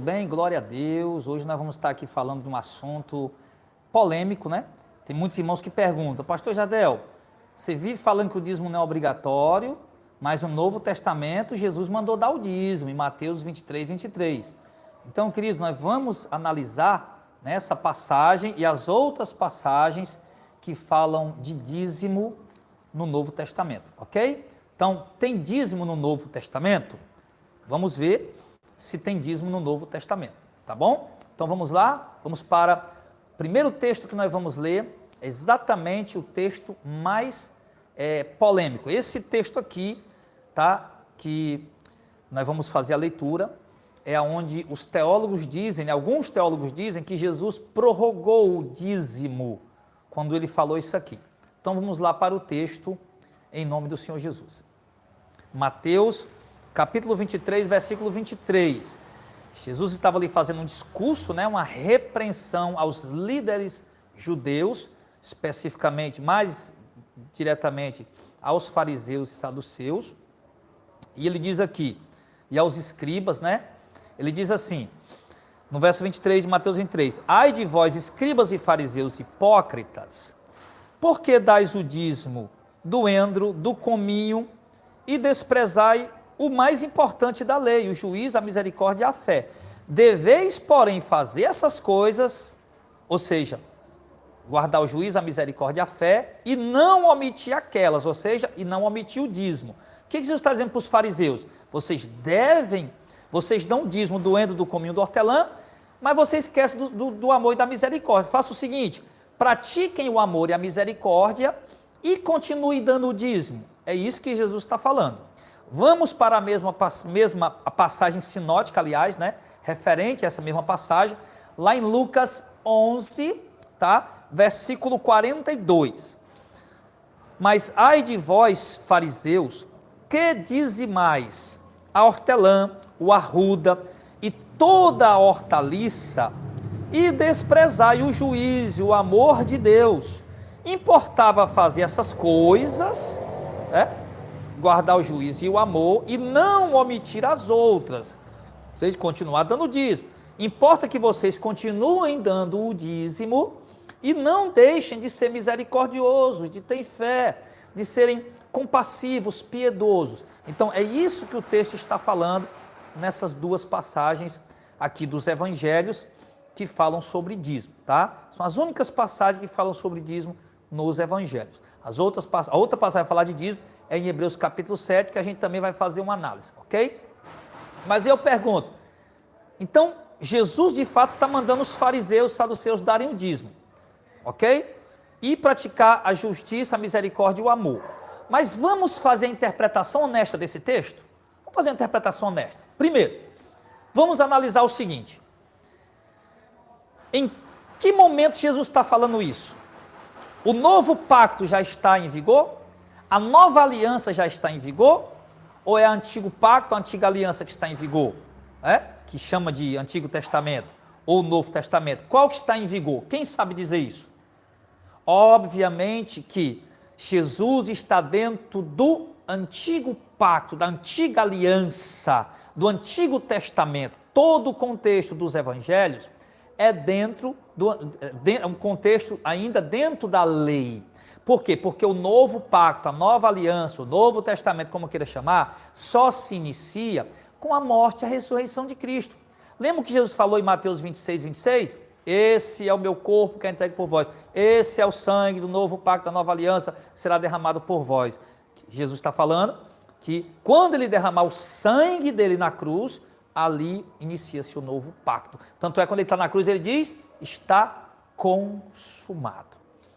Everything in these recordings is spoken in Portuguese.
Bem, glória a Deus. Hoje nós vamos estar aqui falando de um assunto polêmico, né? Tem muitos irmãos que perguntam, Pastor Jadel, você vive falando que o dízimo não é obrigatório, mas no Novo Testamento Jesus mandou dar o dízimo, em Mateus 23, 23. Então, queridos, nós vamos analisar essa passagem e as outras passagens que falam de dízimo no Novo Testamento, ok? Então, tem dízimo no Novo Testamento? Vamos ver se tem dízimo no Novo Testamento, tá bom? Então vamos lá, vamos para o primeiro texto que nós vamos ler, exatamente o texto mais polêmico. Esse texto aqui, tá? Que nós vamos fazer a leitura, é onde os teólogos dizem, alguns teólogos dizem que Jesus prorrogou o dízimo quando ele falou isso aqui. Então vamos lá para o texto em nome do Senhor Jesus. Mateus capítulo 23, versículo 23. Jesus estava ali fazendo um discurso, uma repreensão aos líderes judeus, especificamente, mais diretamente aos fariseus e saduceus. E ele diz aqui, e aos escribas, ele diz assim, no verso 23 de Mateus 23, ai de vós, escribas e fariseus hipócritas, por que dais o dízimo do endro, do cominho e desprezai o mais importante da lei, o juízo, a misericórdia e a fé. Deveis, porém, fazer essas coisas, ou seja, guardar o juízo, a misericórdia e a fé, e não omitir aquelas, ou seja, e não omitir o dízimo. O que Jesus está dizendo para os fariseus? Vocês dão o dízimo do endro, do cominho, do hortelã, mas vocês esquecem do amor e da misericórdia. Faça o seguinte, pratiquem o amor e a misericórdia e continue dando o dízimo. É isso que Jesus está falando. Vamos para a mesma passagem sinótica, aliás, referente a essa mesma passagem, lá em Lucas 11, versículo 42. Mas ai de vós, fariseus, que dizimais a hortelã, o arruda e toda a hortaliça, e desprezai o juízo, o amor de Deus. Importava fazer essas coisas, guardar o juízo e o amor, e não omitir as outras. Vocês continuar dando o dízimo. Importa que vocês continuem dando o dízimo e não deixem de ser misericordiosos, de ter fé, de serem compassivos, piedosos. Então é isso que o texto está falando nessas duas passagens aqui dos evangelhos que falam sobre dízimo, tá? São as únicas passagens que falam sobre dízimo nos evangelhos. A outra passagem a falar de dízimo é em Hebreus capítulo 7, que a gente também vai fazer uma análise, ok? Mas eu pergunto, então Jesus de fato está mandando os fariseus e saduceus darem o dízimo, ok? E praticar a justiça, a misericórdia e o amor. Mas vamos fazer a interpretação honesta desse texto? Vamos fazer a interpretação honesta. Primeiro, vamos analisar o seguinte, em que momento Jesus está falando isso? O novo pacto já está em vigor? A nova aliança já está em vigor? Ou é o antigo pacto, a antiga aliança que está em vigor? Que chama de Antigo Testamento ou Novo Testamento. Qual que está em vigor? Quem sabe dizer isso? Obviamente que Jesus está dentro do antigo pacto, da antiga aliança, do Antigo Testamento. Todo o contexto dos evangelhos é um contexto ainda dentro da lei. Por quê? Porque o novo pacto, a nova aliança, o Novo Testamento, como queira chamar, só se inicia com a morte e a ressurreição de Cristo. Lembra o que Jesus falou em Mateus 26, 26? Esse é o meu corpo que é entregue por vós. Esse é o sangue do novo pacto, da nova aliança, será derramado por vós. Jesus está falando que quando ele derramar o sangue dele na cruz, ali inicia-se o novo pacto. Tanto é quando ele está na cruz, ele diz, está consumado.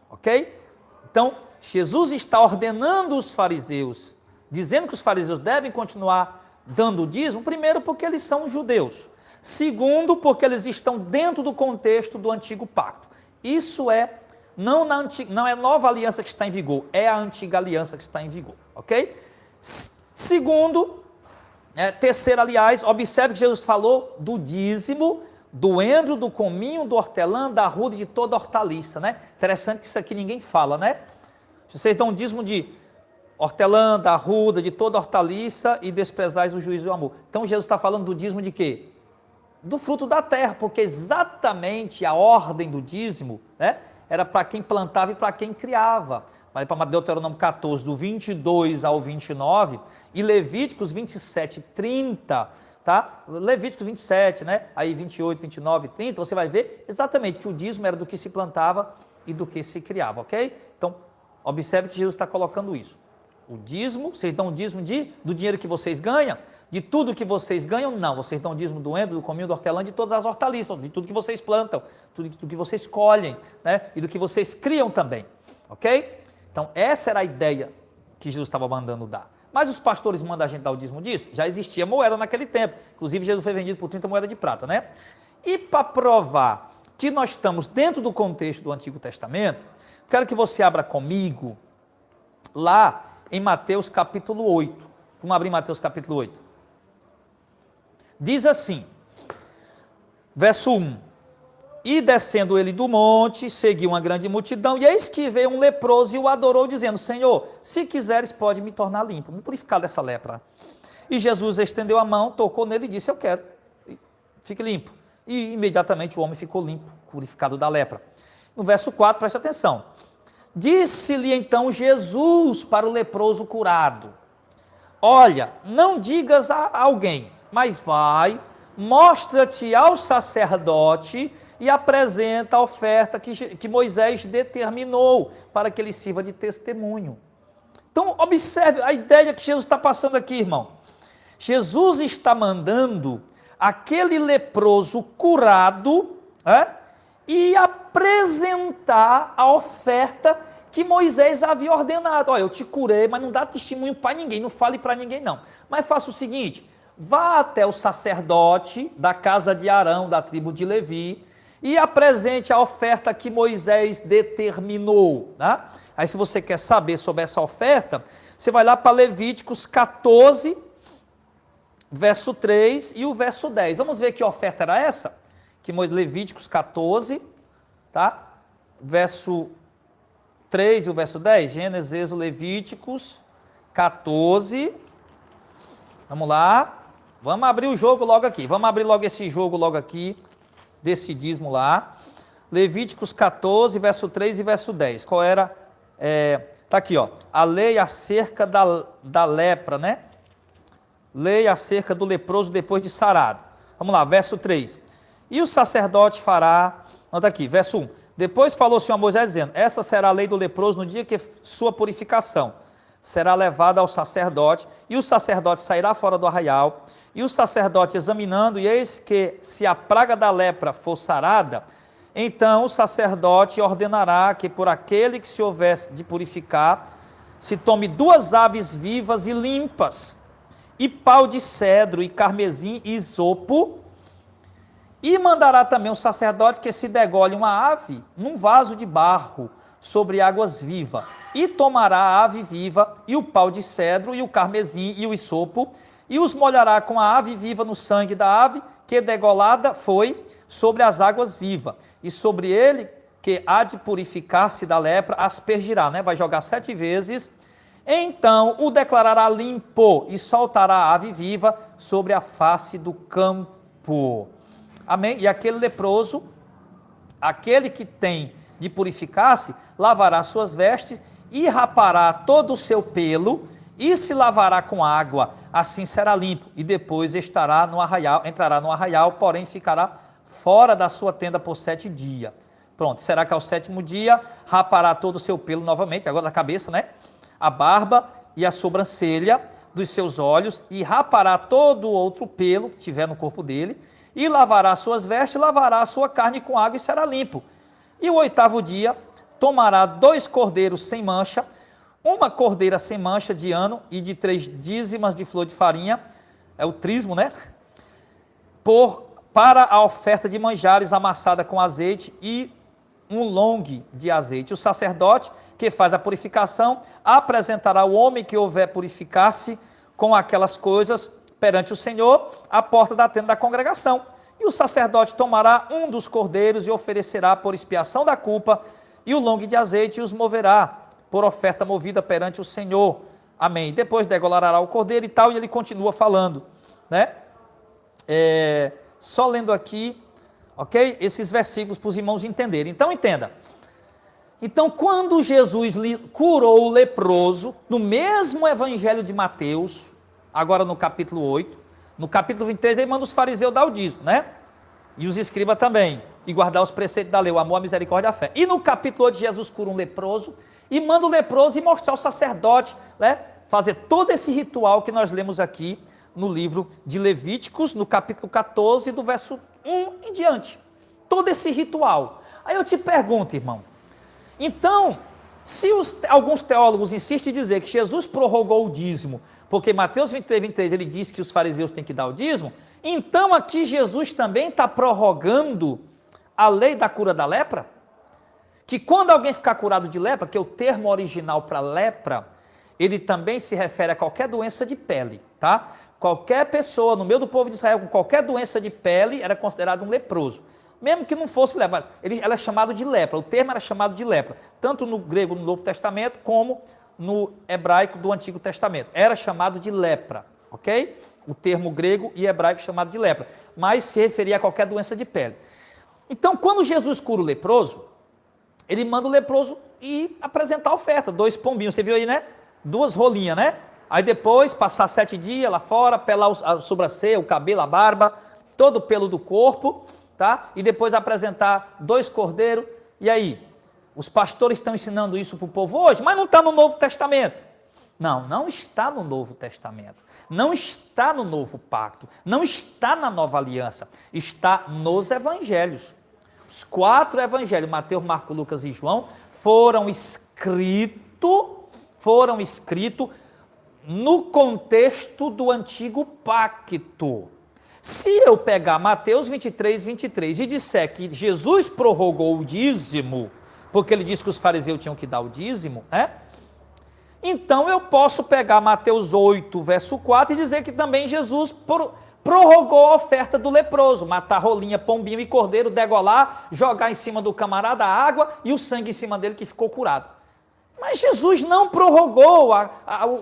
Ok? Então, Jesus está ordenando os fariseus, dizendo que os fariseus devem continuar dando o dízimo, primeiro porque eles são judeus, segundo porque eles estão dentro do contexto do antigo pacto. Isso não é nova aliança que está em vigor, é a antiga aliança que está em vigor, ok? Segundo, terceiro, aliás, observe que Jesus falou do dízimo, do endro, do cominho, do hortelã, da arruda e de toda hortaliça, Interessante que isso aqui ninguém fala, Se vocês dão um dízimo de hortelã, da arruda, de toda hortaliça e desprezais o juízo e o amor. Então Jesus está falando do dízimo de quê? do fruto da terra, porque exatamente a ordem do dízimo, né, era para quem plantava e para quem criava. Vai para Deuteronômio 14, do 22 ao 29, e Levíticos 27, 30, tá? Levíticos 27, né? Aí 28, 29, 30, você vai ver exatamente que o dízimo era do que se plantava e do que se criava, ok? Então, observe que Jesus está colocando isso. O dízimo, vocês dão o dízimo do dinheiro que vocês ganham, de tudo que vocês ganham, não. Vocês dão o dízimo do endo, do cominho, do hortelã, de todas as hortaliças, de tudo que vocês plantam, tudo que vocês colhem, né? E do que vocês criam também, ok? Então, essa era a ideia que Jesus estava mandando dar. Mas os pastores mandam a gente dar o dízimo disso? Já existia moeda naquele tempo. Inclusive, Jesus foi vendido por 30 moedas de prata, né? E para provar que nós estamos dentro do contexto do Antigo Testamento, quero que você abra comigo lá em Mateus capítulo 8. Vamos abrir Mateus capítulo 8. Diz assim, verso 1. E descendo ele do monte, seguiu uma grande multidão, e eis que veio um leproso e o adorou, dizendo, Senhor, se quiseres, pode me tornar limpo, me purificar dessa lepra. E Jesus estendeu a mão, tocou nele e disse, eu quero, fique limpo. E imediatamente o homem ficou limpo, purificado da lepra. No verso 4, preste atenção. Disse-lhe então Jesus para o leproso curado, olha, não digas a alguém, mas vai, mostra-te ao sacerdote e apresenta a oferta que Moisés determinou para que ele sirva de testemunho. Então, observe a ideia que Jesus está passando aqui, irmão. Jesus está mandando aquele leproso curado e apresentar a oferta que Moisés havia ordenado. Olha, eu te curei, mas não dá testemunho para ninguém, não fale para ninguém não. Mas faça o seguinte, vá até o sacerdote da casa de Arão, da tribo de Levi, e apresente a oferta que Moisés determinou. Tá? Aí se você quer saber sobre essa oferta, você vai lá para Levíticos 14, verso 3 e o verso 10. Vamos ver que oferta era essa? Que Levíticos 14, tá? Verso 3 e o verso 10. Gênesis, Levíticos 14. Vamos lá. Vamos abrir o jogo logo aqui. Vamos abrir logo esse jogo logo aqui. Desse dízimo lá, Levíticos 14, verso 3 e verso 10, qual era, tá aqui ó, a lei acerca da lepra, né, lei acerca do leproso depois de sarado, vamos lá, verso 3, e o sacerdote fará, nota aqui, verso 1, depois falou o Senhor a Moisés dizendo, essa será a lei do leproso no dia que sua purificação será levada ao sacerdote, e o sacerdote sairá fora do arraial, e o sacerdote examinando, e eis que se a praga da lepra for sarada, então o sacerdote ordenará que por aquele que se houvesse de purificar, se tome 2 aves vivas e limpas, e pau de cedro, e carmesim, e isopo, e mandará também o sacerdote que se degole uma ave num vaso de barro, sobre águas vivas, e tomará a ave viva, e o pau de cedro, e o carmesim, e o isopo, e os molhará com a ave viva no sangue da ave, que degolada foi sobre as águas vivas, e sobre ele, que há de purificar-se da lepra, aspergirá, né? Vai jogar 7 vezes, então o declarará limpo, e soltará a ave viva sobre a face do campo. Amém? E aquele leproso, aquele que tem de purificar-se, lavará suas vestes e rapará todo o seu pelo e se lavará com água, assim será limpo, e depois entrará no arraial, porém ficará fora da sua tenda por 7 dias. Pronto, será que ao 7º dia rapará todo o seu pelo novamente, agora na cabeça, né? A barba e a sobrancelha dos seus olhos, e rapará todo o outro pelo que tiver no corpo dele, e lavará suas vestes, lavará a sua carne com água e será limpo. E o 8º dia tomará 2 cordeiros sem mancha, uma cordeira sem mancha de ano e de 3 dízimas de flor de farinha, é o trismo, né? Para a oferta de manjares amassada com azeite e um longue de azeite. O sacerdote que faz a purificação apresentará o homem que houver purificar-se com aquelas coisas perante o Senhor à porta da tenda da congregação. E o sacerdote tomará um dos cordeiros e oferecerá por expiação da culpa e o longue de azeite e os moverá por oferta movida perante o Senhor. Amém. Depois degolará o cordeiro e tal, e ele continua falando, né? Só lendo aqui, ok? Esses versículos para os irmãos entenderem. Então, entenda. Então, quando Jesus curou o leproso, no mesmo evangelho de Mateus, agora no capítulo 8, no capítulo 23, ele manda os fariseus dar o dízimo, né? E os escribas também, e guardar os preceitos da lei, o amor, a misericórdia e a fé. E no capítulo 8, Jesus cura um leproso, e manda o leproso ir mostrar ao sacerdote, né? Fazer todo esse ritual que nós lemos aqui no livro de Levíticos, no capítulo 14, do verso 1 em diante. Todo esse ritual. Aí eu te pergunto, irmão, então, se alguns teólogos insistem em dizer que Jesus prorrogou o dízimo, porque Mateus 23, 23, ele diz que os fariseus têm que dar o dízimo, então aqui Jesus também está prorrogando a lei da cura da lepra? Que quando alguém ficar curado de lepra, que é o termo original para lepra, ele também se refere a qualquer doença de pele, tá? Qualquer pessoa no meio do povo de Israel com qualquer doença de pele era considerado um leproso. Mesmo que não fosse lepra, ela é chamado de lepra, o termo era chamado de lepra, tanto no grego no Novo Testamento, como no hebraico do Antigo Testamento. Era chamado de lepra, ok? O termo grego e hebraico chamado de lepra, mas se referia a qualquer doença de pele. Então, quando Jesus cura o leproso, ele manda o leproso ir apresentar a oferta, 2 pombinhos, você viu aí, né? 2 rolinhas, né? Aí depois, passar 7 dias lá fora, pelar a sobrancelha, o cabelo, a barba, todo o pelo do corpo, tá? E depois apresentar 2 cordeiros. E aí? Os pastores estão ensinando isso para o povo hoje, mas não está no Novo Testamento. Não, não está no Novo Testamento. Não está no Novo Pacto. Não está na Nova Aliança. Está nos Evangelhos. Os 4 Evangelhos, Mateus, Marcos, Lucas e João, foram escritos no contexto do Antigo Pacto. Se eu pegar Mateus 23, 23 e disser que Jesus prorrogou o dízimo, porque ele disse que os fariseus tinham que dar o dízimo, né? Então eu posso pegar Mateus 8, verso 4 e dizer que também Jesus prorrogou a oferta do leproso, matar rolinha, pombinho e cordeiro, degolar, jogar em cima do camarada a água e o sangue em cima dele que ficou curado. Mas Jesus não prorrogou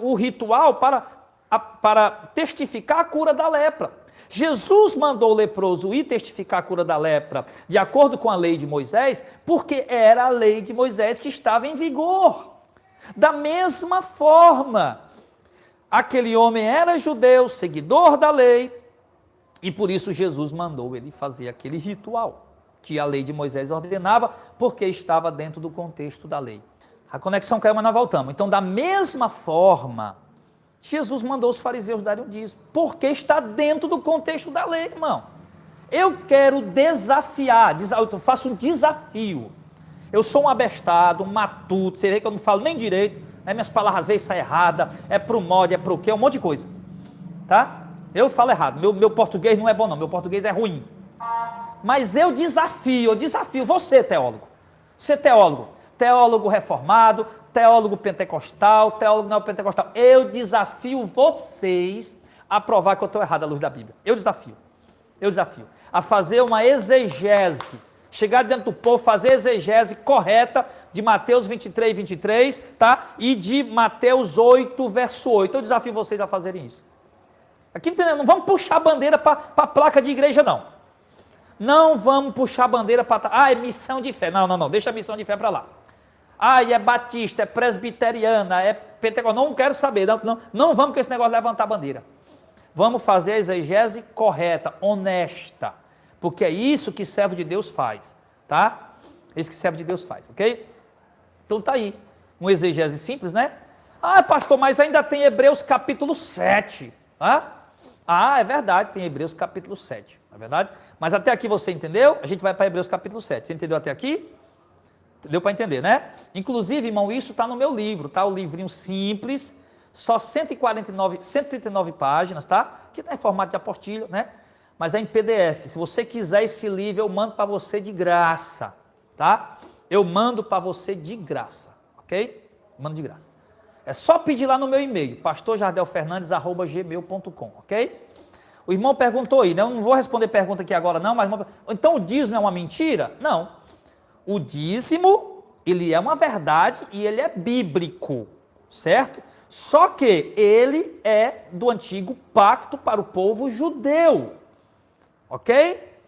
o ritual para testificar a cura da lepra. Jesus mandou o leproso ir testificar a cura da lepra de acordo com a lei de Moisés, porque era a lei de Moisés que estava em vigor. Da mesma forma, aquele homem era judeu, seguidor da lei, e por isso Jesus mandou ele fazer aquele ritual que a lei de Moisés ordenava, porque estava dentro do contexto da lei. A conexão caiu, mas nós voltamos. Então, da mesma forma, Jesus mandou os fariseus darem o dízimo, porque está dentro do contexto da lei, irmão. Eu quero desafiar, eu faço um desafio. Eu sou um abestado, um matuto, você vê que eu não falo nem direito, né? Minhas palavras às vezes saem erradas, é pro mod, é pro quê, um monte de coisa, tá? Eu falo errado, meu português não é bom não, meu português é ruim. Mas eu desafio você, teólogo, teólogo reformado, teólogo pentecostal, teólogo neopentecostal, eu desafio vocês a provar que eu estou errado à luz da Bíblia. Eu desafio a fazer uma exegese, chegar dentro do povo, fazer a exegese correta de Mateus 23, 23, tá? E de Mateus 8, verso 8. Eu desafio vocês a fazerem isso. Aqui, entendeu? Não vamos puxar a bandeira para a placa de igreja, não. Não vamos puxar a bandeira para... é missão de fé. Não, deixa a missão de fé para lá. É batista, é presbiteriana, é pentecostal. Não quero saber. Não vamos com esse negócio de levantar a bandeira. Vamos fazer a exegese correta, honesta. Porque é isso que servo de Deus faz, tá? É isso que servo de Deus faz, ok? Então tá aí. Um exegese simples, né? Pastor, mas ainda tem Hebreus capítulo 7. É verdade, tem Hebreus capítulo 7. É verdade? Mas até aqui você entendeu? A gente vai para Hebreus capítulo 7. Você entendeu até aqui? Deu para entender, né? Inclusive, irmão, isso está no meu livro, tá? O livrinho simples, só 139 páginas, tá? Que está em formato de apostila, né? Mas é em PDF. Se você quiser esse livro, eu mando para você de graça, tá? Eu mando para você de graça, ok? Mando de graça. É só pedir lá no meu e-mail, pastorjardelfernandes@gmail.com, ok? O irmão perguntou aí, né? Eu não vou responder pergunta aqui agora não, mas então o dízimo é uma mentira? Não. O dízimo, ele é uma verdade e ele é bíblico, certo? Só que ele é do antigo pacto para o povo judeu. Ok?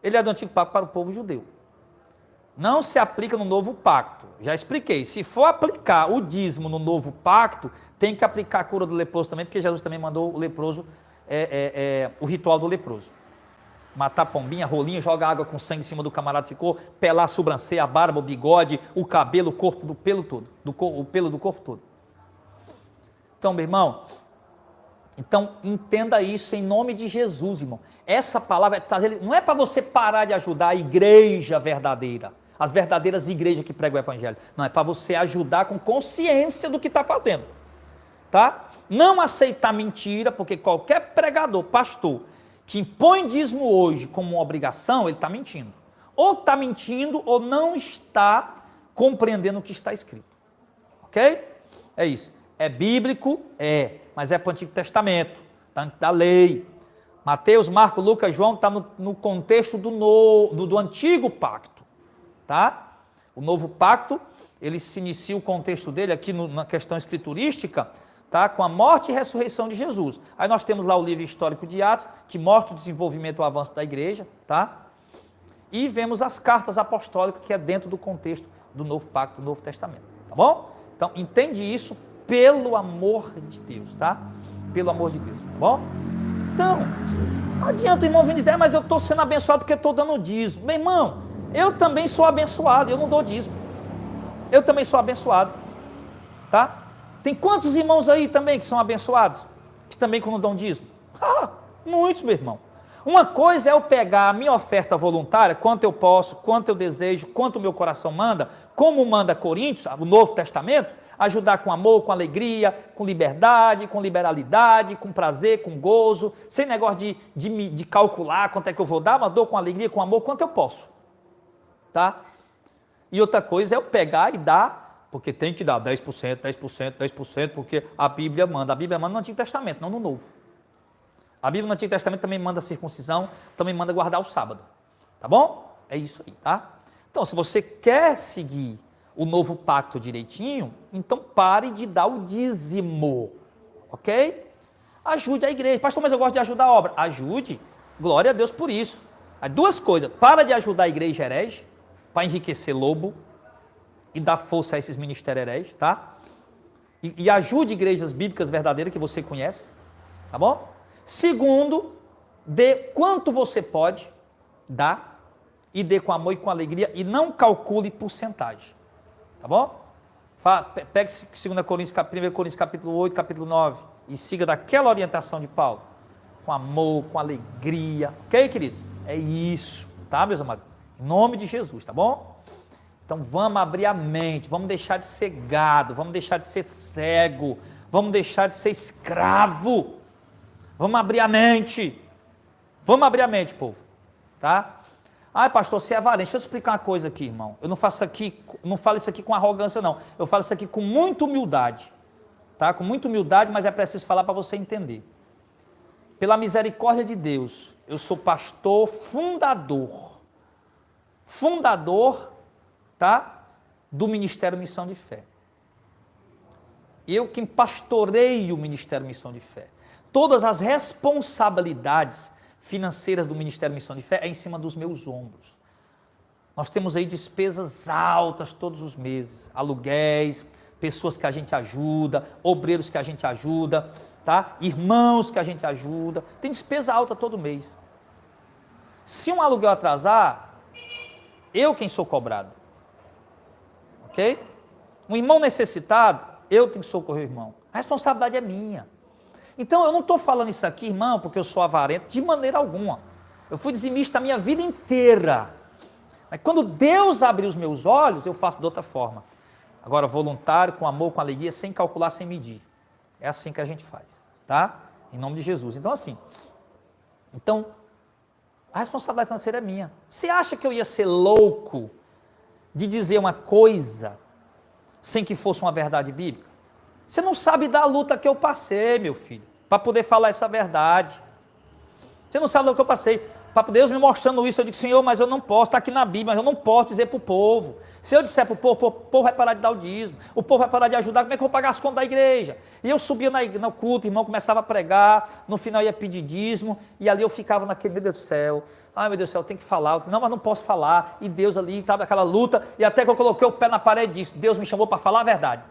Ele é do antigo pacto para o povo judeu. Não se aplica no novo pacto. Já expliquei. Se for aplicar o dízimo no novo pacto, tem que aplicar a cura do leproso também, porque Jesus também mandou o leproso, o ritual do leproso. Matar pombinha, rolinha, jogar água com sangue em cima do camarada, ficou, pelar a sobrancelha, a barba, o bigode, o cabelo, o corpo, do pelo todo, o pelo do corpo todo. Então, meu irmão, entenda isso em nome de Jesus, irmão. Essa palavra não é para você parar de ajudar a igreja verdadeira, as verdadeiras igrejas que pregam o evangelho. Não, é para você ajudar com consciência do que está fazendo. Tá? Não aceitar mentira, porque qualquer pregador, pastor, que impõe dízimo hoje como uma obrigação, ele está mentindo. Ou está mentindo, ou não está compreendendo o que está escrito. Ok? É isso. É bíblico? É, mas é para o Antigo Testamento, da lei. Mateus, Marcos, Lucas, João está no contexto do Antigo Pacto. Tá? O Novo Pacto, ele se inicia o contexto dele aqui na questão escriturística, tá? Com a morte e ressurreição de Jesus. Aí nós temos lá o livro histórico de Atos, que mostra o desenvolvimento e o avanço da igreja, tá? E vemos as cartas apostólicas, que é dentro do contexto do Novo Pacto, do Novo Testamento, tá bom? Então, entende isso pelo amor de Deus, tá? Pelo amor de Deus, tá bom? Então, não adianta o irmão vir dizer, mas eu estou sendo abençoado porque estou dando dízimo. Meu irmão, eu também sou abençoado, eu não dou dízimo. Eu também sou abençoado, tá? Tem quantos irmãos aí também que são abençoados? Que também não dão dízimo? Muitos, meu irmão. Uma coisa é eu pegar a minha oferta voluntária, quanto eu posso, quanto eu desejo, quanto o meu coração manda, como manda Coríntios, o Novo Testamento, ajudar com amor, com alegria, com liberdade, com liberalidade, com prazer, com gozo, sem negócio de calcular quanto é que eu vou dar, mas dou com alegria, com amor, quanto eu posso. Tá? E outra coisa é eu pegar e dar, porque tem que dar 10%, 10%, 10%, porque a Bíblia manda. A Bíblia manda no Antigo Testamento, não no Novo. A Bíblia no Antigo Testamento também manda circuncisão, também manda guardar o sábado. Tá bom? É isso aí, tá? Então, se você quer seguir o novo pacto direitinho, então pare de dar o dízimo. Ok? Ajude a igreja. Pastor, mas eu gosto de ajudar a obra. Ajude. Glória a Deus por isso. As duas coisas. Para de ajudar a igreja herege, para enriquecer lobo e dar força a esses ministérios hereges, tá? E ajude igrejas bíblicas verdadeiras que você conhece, tá bom? Segundo, dê quanto você pode dar e dê com amor e com alegria e não calcule porcentagem, tá bom? Pegue 2 Coríntios, 1 Coríntios capítulo 8, capítulo 9 e siga daquela orientação de Paulo, com amor, com alegria, ok, queridos? É isso, tá, meus amados? Em nome de Jesus, tá bom? Então vamos abrir a mente, vamos deixar de ser gado, vamos deixar de ser cego, vamos deixar de ser escravo, vamos abrir a mente, povo, tá? Ai, pastor, você é valente. Deixa eu explicar uma coisa aqui, irmão. Eu não falo isso aqui com arrogância, não. Eu falo isso aqui com muita humildade, tá? Com muita humildade, mas é preciso falar para você entender. Pela misericórdia de Deus, eu sou pastor fundador, tá? Do Ministério Missão de Fé. Eu quem pastoreio o Ministério Missão de Fé. Todas as responsabilidades financeiras do Ministério Missão de Fé é em cima dos meus ombros. Nós temos aí despesas altas todos os meses, aluguéis, pessoas que a gente ajuda, obreiros que a gente ajuda, tá? Irmãos que a gente ajuda, tem despesa alta todo mês. Se um aluguel atrasar, eu quem sou cobrado, ok? Um irmão necessitado, eu tenho que socorrer o irmão, a responsabilidade é minha. Então, eu não estou falando isso aqui, irmão, porque eu sou avarento, de maneira alguma. Eu fui dizimista a minha vida inteira. Mas quando Deus abriu os meus olhos, eu faço de outra forma. Agora, voluntário, com amor, com alegria, sem calcular, sem medir. É assim que a gente faz, tá? Em nome de Jesus. Então, assim, a responsabilidade financeira é minha. Você acha que eu ia ser louco de dizer uma coisa sem que fosse uma verdade bíblica? Você não sabe da luta que eu passei, meu filho, para poder falar essa verdade. Você não sabe do que eu passei. Para Deus me mostrando isso, eu digo, Senhor, mas eu não posso, está aqui na Bíblia, mas eu não posso dizer para o povo. Se eu disser para o povo vai parar de dar o dízimo, o povo vai parar de ajudar, como é que eu vou pagar as contas da igreja? E eu subia no culto, o irmão começava a pregar, no final ia pedir dízimo, e ali eu ficava naquele, meu Deus do céu, ai meu Deus do céu, eu tenho que falar, não, mas não posso falar, e Deus ali, sabe, aquela luta, e até que eu coloquei o pé na parede e disse, Deus me chamou para falar a verdade.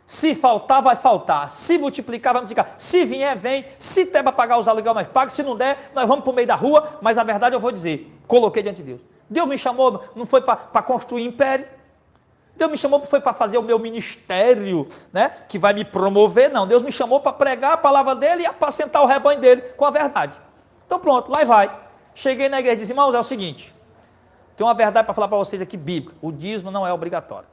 Se faltar, vai faltar. Se multiplicar, vai multiplicar. Se vier, vem. Se der para pagar os aluguel, nós pagamos. Se não der, nós vamos para o meio da rua. Mas a verdade eu vou dizer, coloquei diante de Deus. Deus me chamou, não foi para construir império. Deus me chamou, foi para fazer o meu ministério, né, que vai me promover. Não, Deus me chamou para pregar a palavra dele e apacentar o rebanho dele com a verdade. Então pronto, lá vai. Cheguei na igreja e disse, irmãos, é o seguinte. Tem uma verdade para falar para vocês aqui, bíblica. O dízimo não é obrigatório.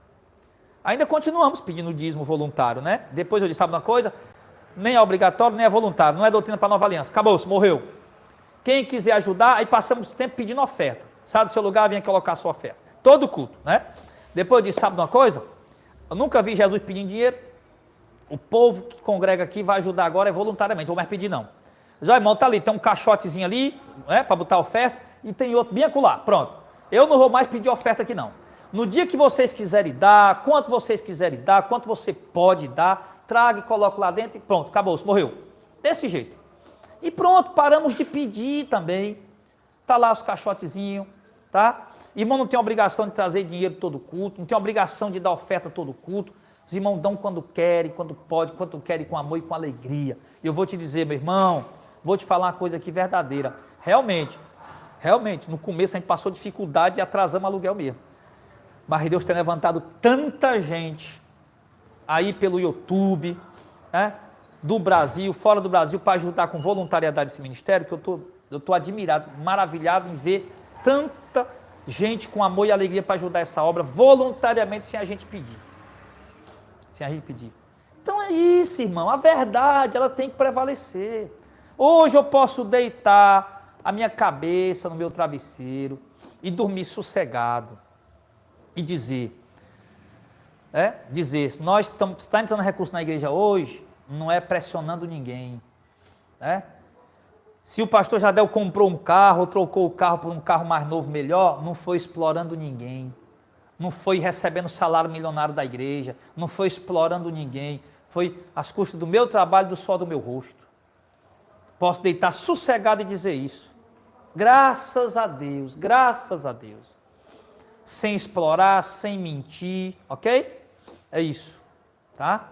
Ainda continuamos pedindo dízimo voluntário, né? Depois eu disse, sabe uma coisa? Nem é obrigatório, nem é voluntário, não é doutrina para Nova Aliança. Acabou-se, morreu. Quem quiser ajudar, aí passamos tempo pedindo oferta. Sai do seu lugar, venha colocar a sua oferta. Todo culto, né? Depois eu disse, sabe uma coisa? Eu nunca vi Jesus pedindo dinheiro. O povo que congrega aqui vai ajudar agora é voluntariamente, não vou mais pedir não. Já, irmão, tá ali, tem um caixotezinho ali, né, para botar oferta, e tem outro bem acolá. Pronto. Eu não vou mais pedir oferta aqui não. No dia que vocês quiserem dar, quanto vocês quiserem dar, quanto você pode dar, traga e coloque lá dentro e pronto, acabou, morreu. Desse jeito. E pronto, paramos de pedir também. Tá lá os caixotezinhos, tá? Irmão não tem obrigação de trazer dinheiro todo culto, não tem obrigação de dar oferta todo culto. Os irmãos dão quando querem, quando pode, quando querem, com amor e com alegria. E eu vou te dizer, meu irmão, vou te falar uma coisa aqui verdadeira. Realmente, no começo a gente passou dificuldade e atrasamos aluguel mesmo. Mas Deus tem levantado tanta gente aí pelo YouTube, né, do Brasil, fora do Brasil, para ajudar com voluntariedade esse ministério, que eu estou admirado, maravilhado em ver tanta gente com amor e alegria para ajudar essa obra, voluntariamente, sem a gente pedir. Sem a gente pedir. Então é isso, irmão, a verdade, ela tem que prevalecer. Hoje eu posso deitar a minha cabeça no meu travesseiro e dormir sossegado. E dizer, nós estamos entrando recurso na igreja hoje, não é pressionando ninguém, Se o pastor Jadel comprou um carro, ou trocou o carro por um carro mais novo, melhor, não foi explorando ninguém, não foi recebendo salário milionário da igreja, não foi explorando ninguém, foi às custas do meu trabalho e do suor do meu rosto. Posso deitar sossegado e dizer isso. Graças a Deus, graças a Deus. Sem explorar, sem mentir, ok? É isso, tá?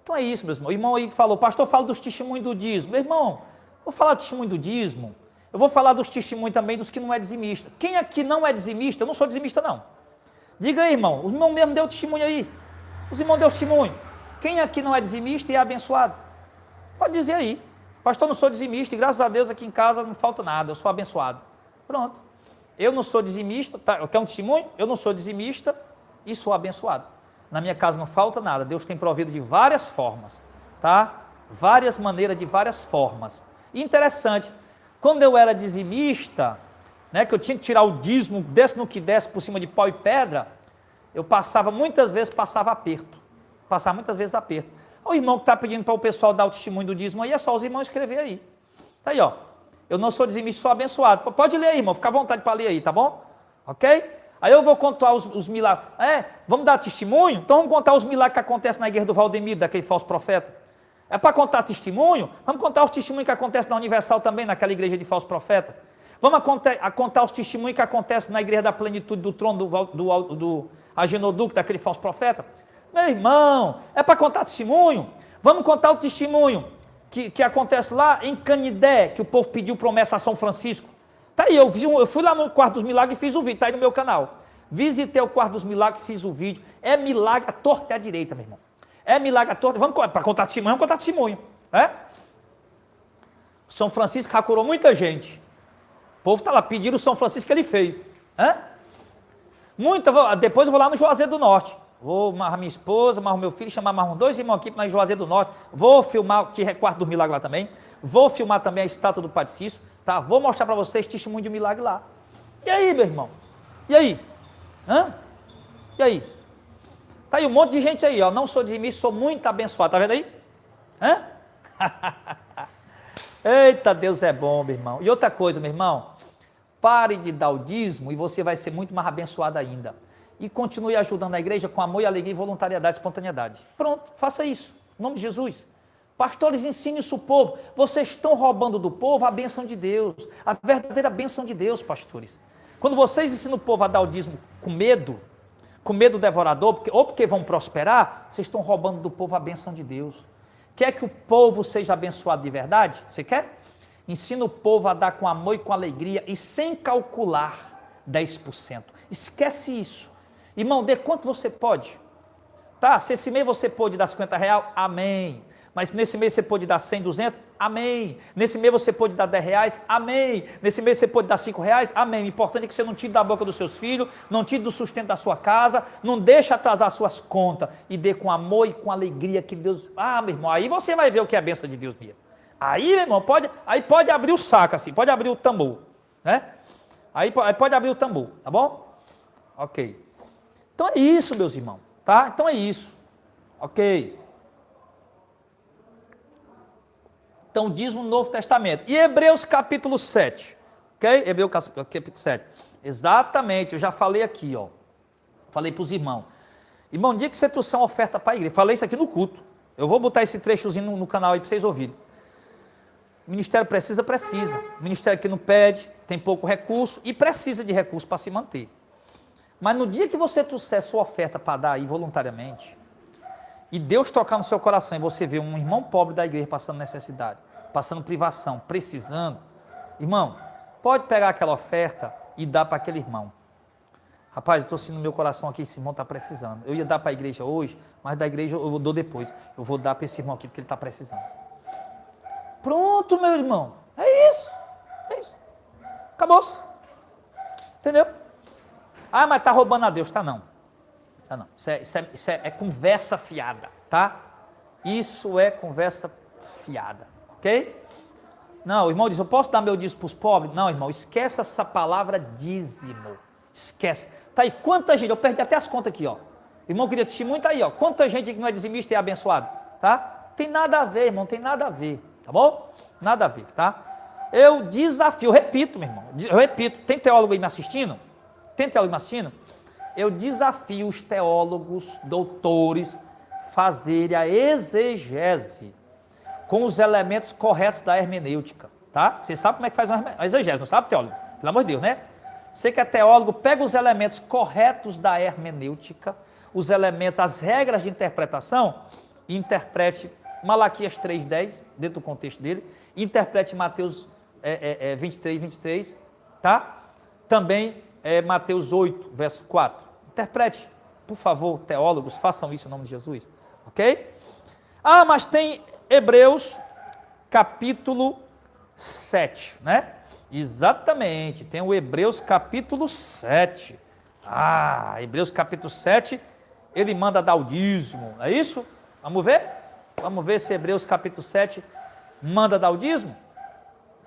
Então é isso, meu irmão. O irmão aí falou, pastor, fala dos testemunhos do dízimo. Meu irmão, vou falar do testemunho do dízimo, eu vou falar dos testemunhos também dos que não é dizimista. Quem aqui não é dizimista? Eu não sou dizimista, não. Diga aí, irmão, os irmãos mesmo deu testemunho aí. Os irmãos deu testemunho. Quem aqui não é dizimista e é abençoado? Pode dizer aí. Pastor, eu não sou dizimista e graças a Deus aqui em casa não falta nada, eu sou abençoado. Pronto. Eu não sou dizimista, tá? Quer um testemunho? Eu não sou dizimista e sou abençoado. Na minha casa não falta nada, Deus tem provido de várias formas, tá? Várias maneiras, de várias formas. E interessante, quando eu era dizimista, né, que eu tinha que tirar o dízimo, desse no que desse, por cima de pau e pedra, eu muitas vezes passava aperto. O irmão que está pedindo para o pessoal dar o testemunho do dízimo aí, é só os irmãos escrever aí. Tá aí, ó. Eu não sou dizimista, sou abençoado. Pode ler aí, irmão, fica à vontade para ler aí, tá bom? Ok? Aí eu vou contar os milagres. Vamos dar testemunho? Então vamos contar os milagres que acontecem na igreja do Valdemiro, daquele falso profeta. É para contar testemunho? Vamos contar os testemunhos que acontecem na Universal também, naquela igreja de falso profeta. Vamos contar os testemunhos que acontecem na igreja da plenitude do trono do Agenoduque, daquele falso profeta. Meu irmão, é para contar testemunho? Vamos contar o testemunho que acontece lá em Canidé, que o povo pediu promessa a São Francisco. Tá aí, eu fui lá no Quarto dos Milagres e fiz o vídeo, tá aí no meu canal. Visitei o Quarto dos Milagres e fiz o vídeo. É milagre à torta e à direita, meu irmão. É milagre à torta. Para contar testemunho, vamos contar testemunho. São Francisco já curou muita gente. O povo está lá pedindo o São Francisco que ele fez. Depois eu vou lá no Juazeiro do Norte. Vou amarrar minha esposa, amarrar meu filho, chamar mais 2 irmãos aqui para Juazeiro do Norte. Vou filmar o Quarto do Milagre lá também. Vou filmar também a estátua do Padre Cício. Tá? Vou mostrar para vocês testemunho de milagre lá. E aí, meu irmão? E aí? E aí? Tá aí um monte de gente aí, ó. Não sou dizimista, sou muito abençoado. Tá vendo aí? Eita, Deus é bom, meu irmão. E outra coisa, meu irmão, pare de dar o dízimo e você vai ser muito mais abençoado ainda. E continue ajudando a igreja com amor e alegria, voluntariedade e espontaneidade. Pronto, faça isso, em nome de Jesus. Pastores, ensine isso ao povo. Vocês estão roubando do povo a bênção de Deus, a verdadeira bênção de Deus, pastores. Quando vocês ensinam o povo a dar o dízimo com medo devorador, ou porque vão prosperar, vocês estão roubando do povo a bênção de Deus. Quer que o povo seja abençoado de verdade? Você quer? Ensina o povo a dar com amor e com alegria e sem calcular 10%. Esquece isso. Irmão, dê quanto você pode. Tá? Se esse mês você pode dar R$50, amém. Mas nesse mês você pode dar 100, 200, amém. Nesse mês você pode dar R$10, amém. Nesse mês você pode dar R$5, amém. O importante é que você não tire da boca dos seus filhos, não tire do sustento da sua casa, não deixe atrasar suas contas e dê com amor e com alegria que Deus... Ah, meu irmão, aí você vai ver o que é a bênção de Deus mesmo. Aí, meu irmão, pode abrir o saco assim, pode abrir o tambor, né? Aí pode abrir o tambor, tá bom? Ok. Então é isso, meus irmãos, tá? Então é isso. Ok. Então, dízimo no Novo Testamento. E Hebreus capítulo 7. Ok? Hebreus capítulo 7. Exatamente, eu já falei aqui, ó. Falei para os irmãos. Irmão, dia que você trouxer uma oferta para a igreja. Falei isso aqui no culto. Eu vou botar esse trechozinho no canal aí para vocês ouvirem. O ministério precisa. O ministério que não pede, tem pouco recurso e precisa de recurso para se manter. Mas no dia que você trouxer sua oferta para dar aí voluntariamente, e Deus tocar no seu coração e você ver um irmão pobre da igreja passando necessidade, passando privação, precisando, irmão, pode pegar aquela oferta e dar para aquele irmão. Rapaz, eu estou sentindo no meu coração aqui, esse irmão está precisando. Eu ia dar para a igreja hoje, mas da igreja eu dou depois. Eu vou dar para esse irmão aqui porque ele está precisando. Pronto, meu irmão. É isso. Acabou-se. Entendeu? Ah, mas está roubando a Deus. Tá não. Tá não. Isso é conversa fiada, tá? Isso é conversa fiada, ok? Não, o irmão diz, eu posso dar meu dízimo para os pobres? Não, irmão, esquece essa palavra dízimo. Esquece. Tá aí, quanta gente, eu perdi até as contas aqui, ó. O irmão queria assistir muito aí, ó. Quanta gente que não é dizimista e é abençoado, tá? Tem nada a ver, irmão, tem nada a ver, tá bom? Nada a ver, tá? Eu desafio, eu repito, meu irmão, eu repito, tem teólogo aí me assistindo? Tem teólogo me assistindo? Eu desafio os teólogos, doutores, fazerem a exegese com os elementos corretos da hermenêutica, tá? Você sabe como é que faz uma exegese, não sabe, teólogo? Pelo amor de Deus, né? Você que é teólogo, pega os elementos corretos da hermenêutica, os elementos, as regras de interpretação, e interprete Malaquias 3,10, dentro do contexto dele, interprete Mateus 23, tá? Também Mateus 8, verso 4. Interprete, por favor, teólogos, façam isso em nome de Jesus, ok? Ah, mas tem Hebreus capítulo 7, né? Exatamente, tem o Hebreus capítulo 7. Ah, Hebreus capítulo 7, ele manda dar o dízimo, é isso? Vamos ver? Vamos ver se Hebreus capítulo 7 manda dar o dízimo?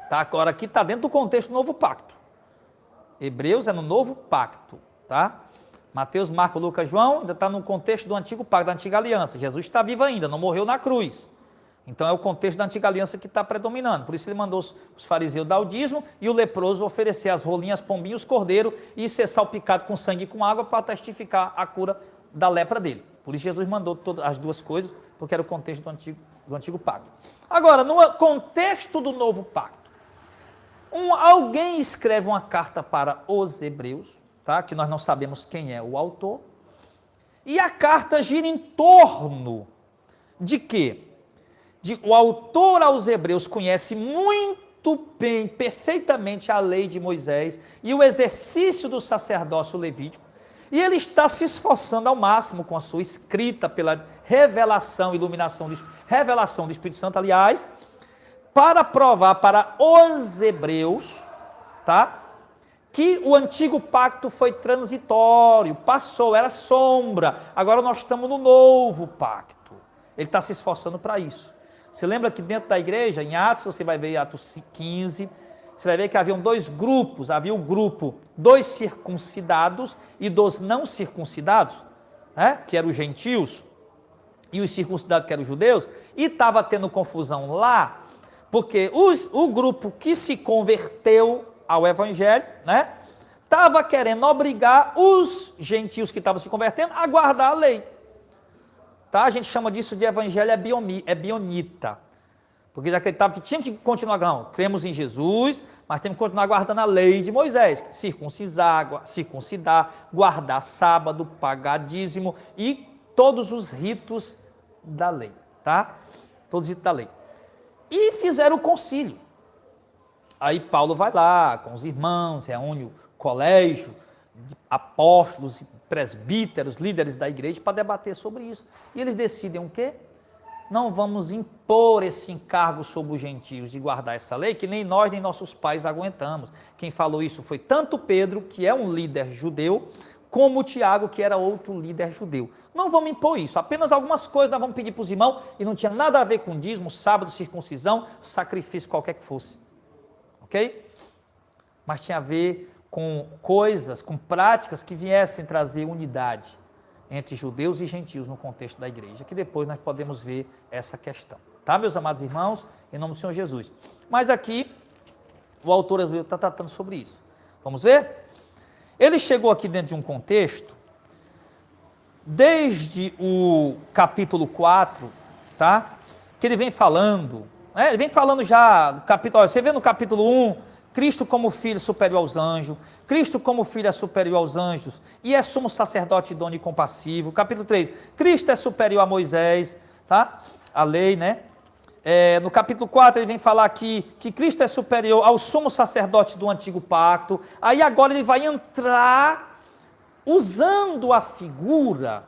Tá, agora aqui está dentro do contexto do novo pacto. Hebreus é no novo pacto, tá? Mateus, Marcos, Lucas, João, ainda está no contexto do antigo pacto, da antiga aliança. Jesus está vivo ainda, não morreu na cruz. Então é o contexto da antiga aliança que está predominando. Por isso ele mandou os fariseus dar o dízimo e o leproso oferecer as rolinhas, pombinhos, cordeiro e ser salpicado com sangue e com água para testificar a cura da lepra dele. Por isso Jesus mandou todas as duas coisas, porque era o contexto do antigo pacto. Agora, no contexto do novo pacto, alguém escreve uma carta para os hebreus, tá? Que nós não sabemos quem é o autor, e a carta gira em torno de quê? O autor aos hebreus conhece muito bem, perfeitamente a lei de Moisés e o exercício do sacerdócio levítico, e ele está se esforçando ao máximo com a sua escrita pela revelação, revelação do Espírito Santo, aliás, para provar para os hebreus, tá? Que o antigo pacto foi transitório, passou, era sombra, agora nós estamos no novo pacto. Ele está se esforçando para isso. Você lembra que dentro da igreja, em Atos, você vai ver Atos 15, você vai ver que haviam dois grupos, havia o grupo dos circuncidados e dos não circuncidados, né, que eram os gentios, e os circuncidados que eram os judeus, e estava tendo confusão lá, Porque o grupo que se converteu ao evangelho, né, estava querendo obrigar os gentios que estavam se convertendo a guardar a lei. Tá? A gente chama disso de evangelho ebionita. Porque eles acreditavam que tinha que continuar, não, cremos em Jesus, mas temos que continuar guardando a lei de Moisés. Circuncidar, guardar sábado, pagar dízimo e todos os ritos da lei. Tá? Todos os ritos da lei. E fizeram o concílio. Aí Paulo vai lá com os irmãos, reúne o colégio de apóstolos, presbíteros, líderes da igreja para debater sobre isso. E eles decidem o quê? Não vamos impor esse encargo sobre os gentios de guardar essa lei, que nem nós nem nossos pais aguentamos. Quem falou isso foi tanto Pedro, que é um líder judeu, como Tiago, que era outro líder judeu. Não vamos impor isso, apenas algumas coisas nós vamos pedir para os irmãos, e não tinha nada a ver com dízimo, sábado, circuncisão, sacrifício qualquer que fosse. Ok? Mas tinha a ver com coisas, com práticas que viessem trazer unidade entre judeus e gentios no contexto da igreja, que depois nós podemos ver essa questão. Tá, meus amados irmãos? Em nome do Senhor Jesus. Mas aqui, o autor está tratando sobre isso. Vamos ver? Ele chegou aqui dentro de um contexto, desde o capítulo 4, tá? Que ele vem falando, né? Ele vem falando já, do capítulo, você vê no capítulo 1, Cristo como filho superior aos anjos, Cristo como filho é superior aos anjos, e é sumo sacerdote idôneo e compassivo. Capítulo 3, Cristo é superior a Moisés, tá? A lei, né? No capítulo 4 ele vem falar aqui que Cristo é superior ao sumo sacerdote do antigo pacto. Aí agora ele vai entrar usando a figura,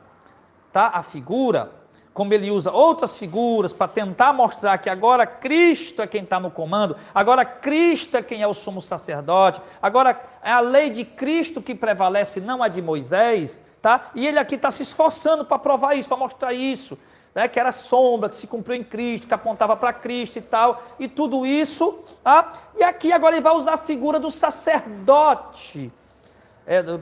tá? A figura, como ele usa outras figuras para tentar mostrar que agora Cristo é quem está no comando, agora Cristo é quem é o sumo sacerdote, agora é a lei de Cristo que prevalece, não a de Moisés, tá? E ele aqui está se esforçando para provar isso, para mostrar isso, né? Que era a sombra, que se cumpriu em Cristo, que apontava para Cristo e tal, e tudo isso, tá? E aqui agora ele vai usar a figura do sacerdote.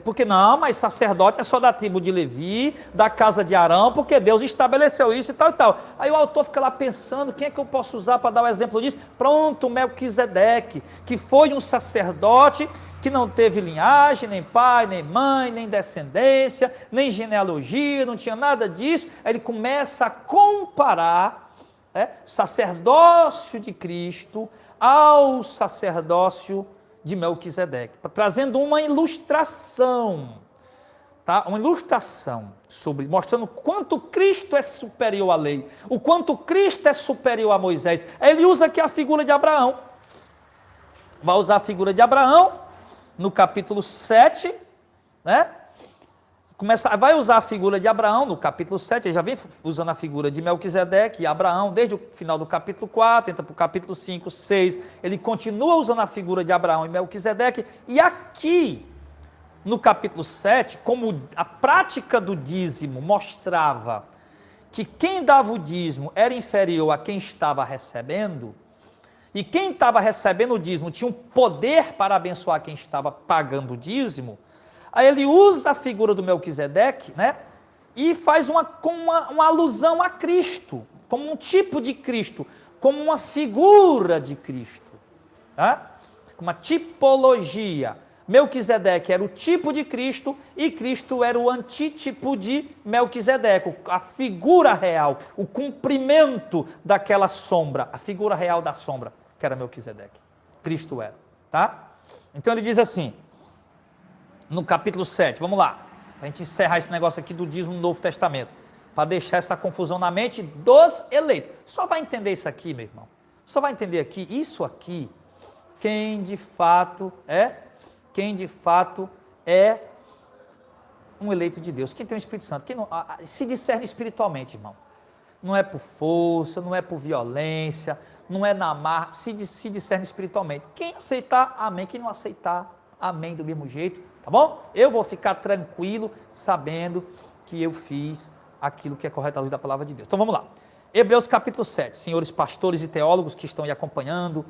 Porque não, mas sacerdote é só da tribo de Levi, da casa de Arão, porque Deus estabeleceu isso e tal e tal. Aí o autor fica lá pensando, quem é que eu posso usar para dar o exemplo disso? Pronto, Melquisedeque, que foi um sacerdote que não teve linhagem, nem pai, nem mãe, nem descendência, nem genealogia, não tinha nada disso. Aí ele começa a comparar o sacerdócio de Cristo ao sacerdócio de Melquisedeque, trazendo uma ilustração, tá? Uma ilustração sobre, mostrando o quanto Cristo é superior à lei, o quanto Cristo é superior a Moisés. Aí ele usa aqui a figura de Abraão, vai usar a figura de Abraão no capítulo 7, né? Vai usar a figura de Abraão no capítulo 7, ele já vem usando a figura de Melquisedeque e Abraão, desde o final do capítulo 4, entra para o capítulo 5, 6, ele continua usando a figura de Abraão e Melquisedeque, e aqui, no capítulo 7, como a prática do dízimo mostrava que quem dava o dízimo era inferior a quem estava recebendo, e quem estava recebendo o dízimo tinha um poder para abençoar quem estava pagando o dízimo, aí ele usa a figura do Melquisedeque, né? E faz uma alusão a Cristo, como um tipo de Cristo, como uma figura de Cristo, tá? Uma tipologia. Melquisedeque era o tipo de Cristo e Cristo era o antítipo de Melquisedeque, a figura real, o cumprimento daquela sombra, a figura real da sombra, que era Melquisedeque. Cristo era, tá? Então ele diz assim, no capítulo 7, vamos lá, para a gente encerrar esse negócio aqui do dízimo no Novo Testamento, para deixar essa confusão na mente dos eleitos. Só vai entender isso aqui, meu irmão, só vai entender aqui, isso aqui, quem de fato é um eleito de Deus, quem tem o Espírito Santo, quem não, se discerne espiritualmente, irmão, não é por força, não é por violência, não é na marra, se discerne espiritualmente. Quem aceitar, amém, quem não aceitar, amém do mesmo jeito. Tá bom? Eu vou ficar tranquilo sabendo que eu fiz aquilo que é correto à luz da palavra de Deus. Então vamos lá. Hebreus capítulo 7. Senhores pastores e teólogos que estão aí acompanhando,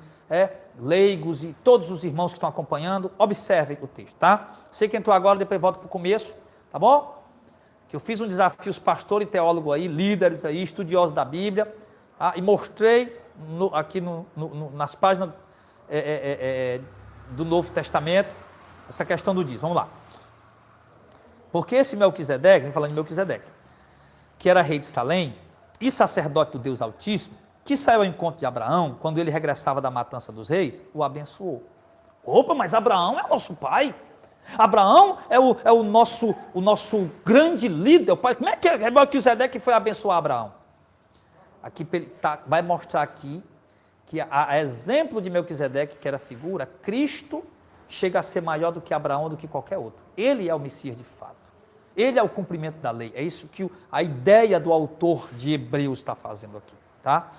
leigos e todos os irmãos que estão acompanhando, observem o texto, tá? Você que entrou agora, depois volta para o começo, tá bom? Que eu fiz um desafio aos pastores e teólogos aí, líderes aí, estudiosos da Bíblia, tá? E mostrei aqui nas páginas do Novo Testamento, essa questão do dízimo. Vamos lá. Porque esse Melquisedeque, falando de Melquisedeque, que era rei de Salém e sacerdote do Deus Altíssimo, que saiu ao encontro de Abraão, quando ele regressava da matança dos reis, o abençoou. Opa, mas Abraão é o nosso pai. Abraão é o nosso grande líder. O pai. Como é que Melquisedeque foi abençoar Abraão? Aqui vai mostrar aqui que a exemplo de Melquisedeque, que era figura, Cristo chega a ser maior do que Abraão ou do que qualquer outro. Ele é o Messias de fato. Ele é o cumprimento da lei. É isso que a ideia do autor de Hebreus está fazendo aqui. Tá?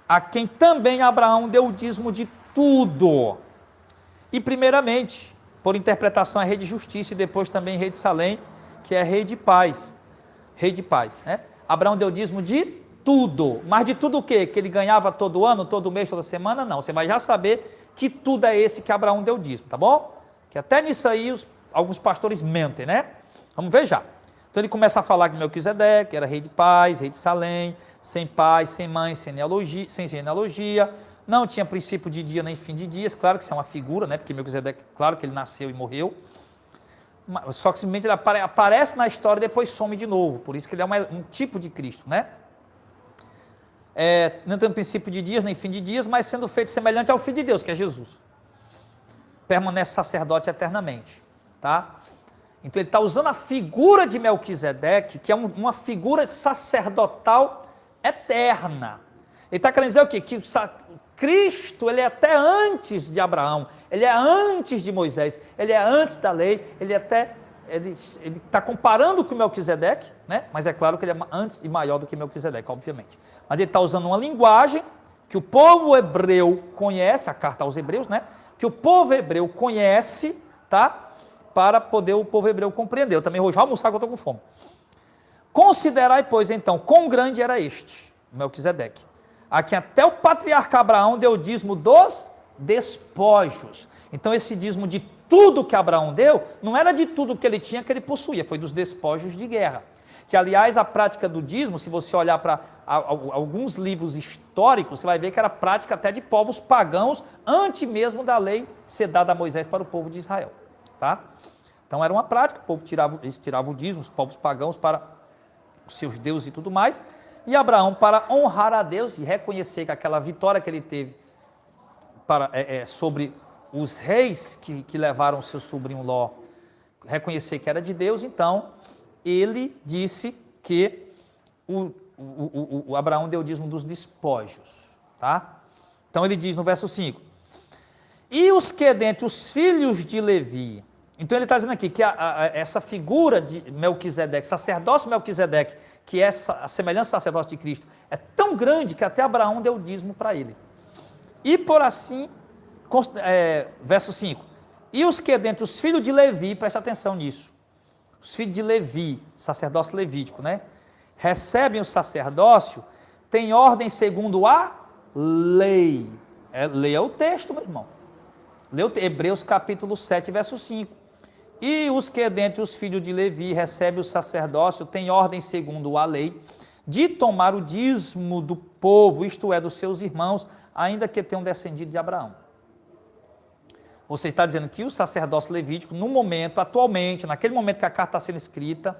A quem também Abraão deu o dízimo de tudo. E primeiramente, por interpretação, é rei de justiça e depois também rei de Salém, que é rei de paz. Rei de paz. Né? Abraão deu o dízimo de tudo. Mas de tudo o quê? Que ele ganhava todo ano, todo mês, toda semana? Não. Você vai já saber que tudo é esse que Abraão deu o dízimo, tá bom? Que até nisso aí alguns pastores mentem, né? Vamos ver já. Então ele começa a falar que Melquisedeque era rei de paz, rei de Salém, sem pai, sem mãe, sem genealogia, não tinha princípio de dia nem fim de dias. Claro que isso é uma figura, né? Porque Melquisedeque, claro que ele nasceu e morreu, só que simplesmente ele aparece na história e depois some de novo. Por isso que ele é um tipo de Cristo, né? Não tem princípio de dias nem fim de dias, mas sendo feito semelhante ao Filho de Deus, que é Jesus. Permanece sacerdote eternamente, tá? Então ele está usando a figura de Melquisedeque, que é uma figura sacerdotal eterna. Ele está querendo dizer o quê? Que Cristo, ele é até antes de Abraão, ele é antes de Moisés, ele é antes da lei, ele está comparando com Melquisedeque, né? Mas é claro que ele é antes e maior do que Melquisedeque, obviamente. Mas ele está usando uma linguagem que o povo hebreu conhece, a carta aos hebreus, né? Que o povo hebreu conhece, tá? Para poder o povo hebreu compreender. Eu também vou já almoçar que eu estou com fome. Considerai, pois, então, quão grande era este, Melquisedeque, a quem até o patriarca Abraão deu o dízimo dos despojos. Então, esse dízimo de tudo que Abraão deu, não era de tudo que ele tinha, que ele possuía, foi dos despojos de guerra. Que, aliás, a prática do dízimo, se você olhar para alguns livros históricos, você vai ver que era prática até de povos pagãos, antes mesmo da lei ser dada a Moisés para o povo de Israel. Tá? Então era uma prática, o povo eles tiravam o dízimo, os povos pagãos para os seus deuses e tudo mais, e Abraão, para honrar a Deus e reconhecer que aquela vitória que ele teve sobre os reis que levaram o seu sobrinho Ló, reconhecer que era de Deus, então ele disse que o Abraão deu o dízimo dos despojos. Tá? Então ele diz no verso 5, e os que dentre os filhos de Levi. Então ele está dizendo aqui que essa figura de Melquisedeque, sacerdócio Melquisedeque, que é a semelhança do sacerdócio de Cristo, é tão grande que até Abraão deu o dízimo para ele. E por assim, verso 5, e os que dentre os filhos de Levi, preste atenção nisso, os filhos de Levi, sacerdócio levítico, né? Recebem o sacerdócio, tem ordem segundo a lei. Lei é o texto, meu irmão. Leu Hebreus capítulo 7, verso 5. E os que dentre os filhos de Levi recebem o sacerdócio, têm ordem segundo a lei, de tomar o dízimo do povo, isto é, dos seus irmãos, ainda que tenham descendido de Abraão. Você está dizendo que o sacerdócio levítico, no momento, atualmente, naquele momento que a carta está sendo escrita,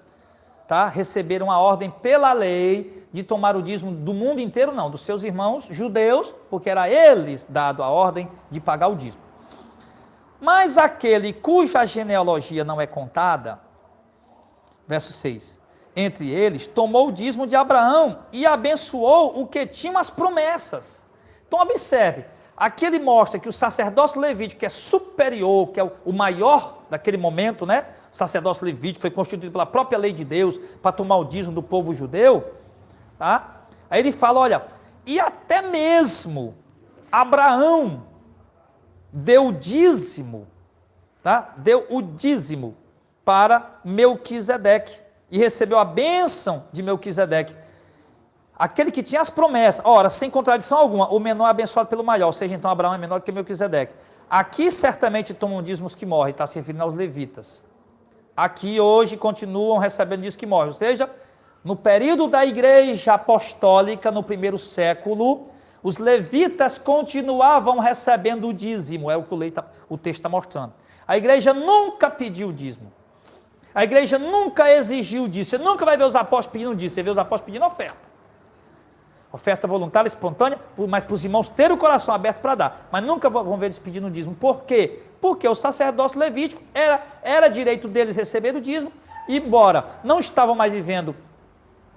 tá, receberam a ordem pela lei de tomar o dízimo do mundo inteiro, não, dos seus irmãos judeus, porque era a eles dado a ordem de pagar o dízimo. Mas aquele cuja genealogia não é contada, verso 6, entre eles, tomou o dízimo de Abraão e abençoou o que tinha as promessas. Então observe, aqui ele mostra que o sacerdócio levítico, que é superior, que é o maior daquele momento, né? O sacerdócio levítico foi constituído pela própria lei de Deus para tomar o dízimo do povo judeu, tá? Aí ele fala, olha, e até mesmo Abraão deu o dízimo, tá? Deu o dízimo para Melquisedeque e recebeu a bênção de Melquisedeque. Aquele que tinha as promessas, ora, sem contradição alguma, o menor é abençoado pelo maior, ou seja, então Abraão é menor que Melquisedeque. Aqui certamente tomam dízimos que morrem, está se referindo aos levitas. Aqui hoje continuam recebendo dízimos que morrem, ou seja, no período da igreja apostólica, no primeiro século, Os levitas continuavam recebendo o dízimo, é o que o texto está mostrando. A igreja nunca pediu dízimo. A igreja nunca exigiu disso. Você nunca vai ver os apóstolos pedindo disso, você vê os apóstolos pedindo oferta. Oferta voluntária, espontânea, mas para os irmãos terem o coração aberto para dar. Mas nunca vão ver eles pedindo dízimo. Por quê? Porque o sacerdócio levítico era direito deles receber o dízimo, e embora não estavam mais vivendo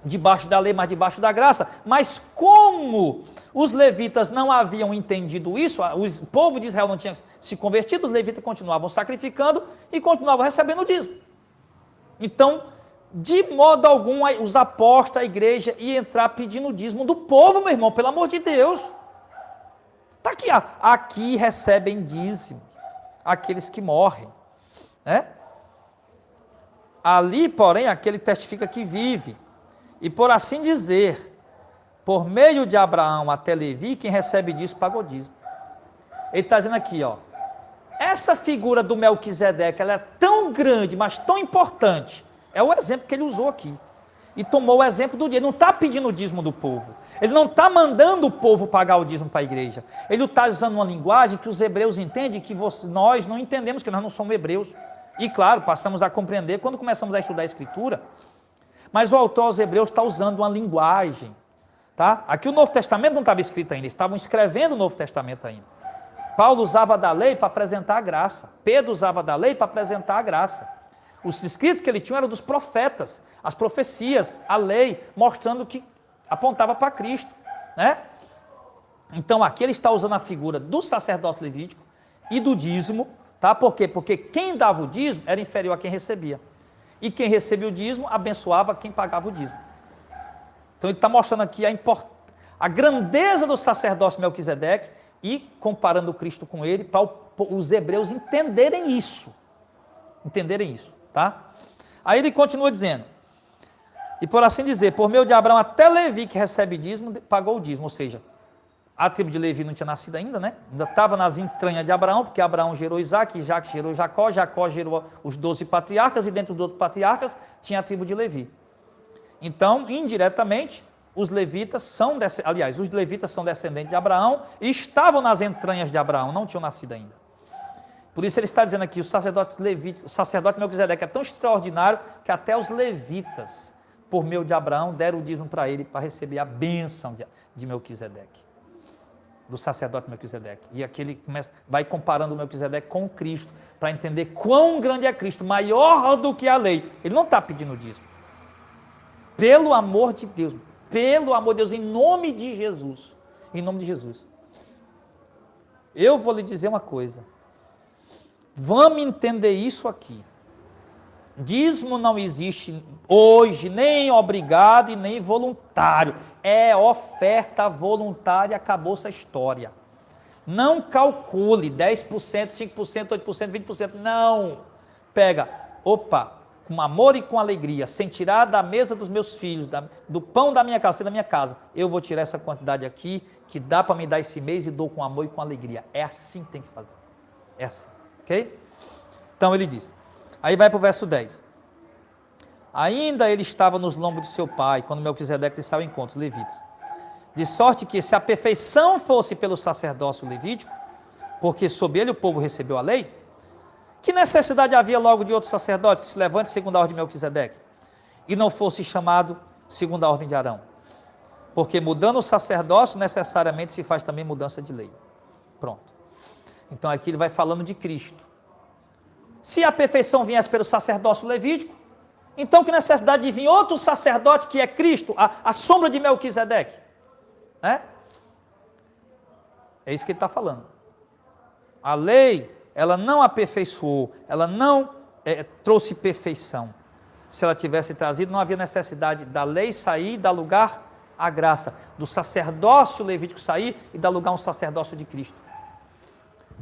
debaixo da lei, mas debaixo da graça, mas como os levitas não haviam entendido isso, o povo de Israel não tinha se convertido, os levitas continuavam sacrificando e continuavam recebendo o dízimo. Então, de modo algum, os apóstolos, a igreja, ia entrar pedindo o dízimo do povo, meu irmão, pelo amor de Deus. Está aqui, ó. Aqui recebem dízimos aqueles que morrem, né? Ali, porém, aquele testifica que vive. E por assim dizer, por meio de Abraão até Levi, quem recebe disso pagou dízimo. Ele está dizendo aqui, ó, essa figura do Melquisedeque, ela é tão grande, mas tão importante. É o exemplo que ele usou aqui. E tomou o exemplo do dia. Ele não está pedindo o dízimo do povo. Ele não está mandando o povo pagar o dízimo para a igreja. Ele está usando uma linguagem que os hebreus entendem, que nós não entendemos, que nós não somos hebreus. E claro, passamos a compreender quando começamos a estudar a Escritura. Mas o autor aos hebreus está usando uma linguagem. Tá? Aqui o Novo Testamento não estava escrito ainda, eles estavam escrevendo o Novo Testamento ainda. Paulo usava da lei para apresentar a graça. Pedro usava da lei para apresentar a graça. Os escritos que ele tinha eram dos profetas, as profecias, a lei, mostrando que apontava para Cristo, né? Então aqui ele está usando a figura do sacerdócio levítico e do dízimo, tá? Por quê? Porque quem dava o dízimo era inferior a quem recebia. E quem recebia o dízimo abençoava quem pagava o dízimo. Então ele está mostrando aqui a grandeza do sacerdócio Melquisedeque e comparando Cristo com ele, para os hebreus entenderem isso. Entenderem isso. Tá? Aí ele continua dizendo, e por assim dizer, por meio de Abraão até Levi, que recebe dízimo, pagou o dízimo, ou seja, a tribo de Levi não tinha nascido ainda, né? Ainda estava nas entranhas de Abraão, porque Abraão gerou Isaac, Isaac gerou Jacó, Jacó gerou os 12 patriarcas, e dentro dos 12 patriarcas tinha a tribo de Levi. Então, indiretamente, os levitas os levitas são descendentes de Abraão, e estavam nas entranhas de Abraão, não tinham nascido ainda. Por isso ele está dizendo aqui, o sacerdote Melquisedeque é tão extraordinário que até os levitas, por meio de Abraão, deram o dízimo para ele, para receber a bênção de Melquisedeque, do sacerdote Melquisedeque. E aqui ele vai comparando o Melquisedeque com Cristo, para entender quão grande é Cristo, maior do que a lei. Ele não está pedindo dízimo. Pelo amor de Deus, em nome de Jesus, eu vou lhe dizer uma coisa. Vamos entender isso aqui. Dízimo não existe hoje, nem obrigado e nem voluntário. É oferta voluntária, acabou essa história. Não calcule 10%, 5%, 8%, 20%. Não. Pega, com amor e com alegria, sem tirar da mesa dos meus filhos, do pão da minha casa, da minha casa, eu vou tirar essa quantidade aqui, que dá para me dar esse mês e dou com amor e com alegria. É assim que tem que fazer. É assim. Ok? Então ele diz, aí vai para o verso 10. Ainda ele estava nos lombos de seu pai, quando Melquisedeque lhe saiu ao encontro, os levitas. De sorte que se a perfeição fosse pelo sacerdócio levítico, porque sob ele o povo recebeu a lei, que necessidade havia logo de outro sacerdote que se levante segundo a ordem de Melquisedeque, e não fosse chamado segundo a ordem de Arão? Porque mudando o sacerdócio, necessariamente se faz também mudança de lei. Pronto. Então aqui ele vai falando de Cristo. Se a perfeição viesse pelo sacerdócio levítico, então que necessidade de vir outro sacerdote que é Cristo, a sombra de Melquisedeque? É isso que ele está falando. A lei, ela não aperfeiçoou, ela não trouxe perfeição. Se ela tivesse trazido, não havia necessidade da lei sair e dar lugar à graça, do sacerdócio levítico sair e dar lugar a um sacerdócio de Cristo.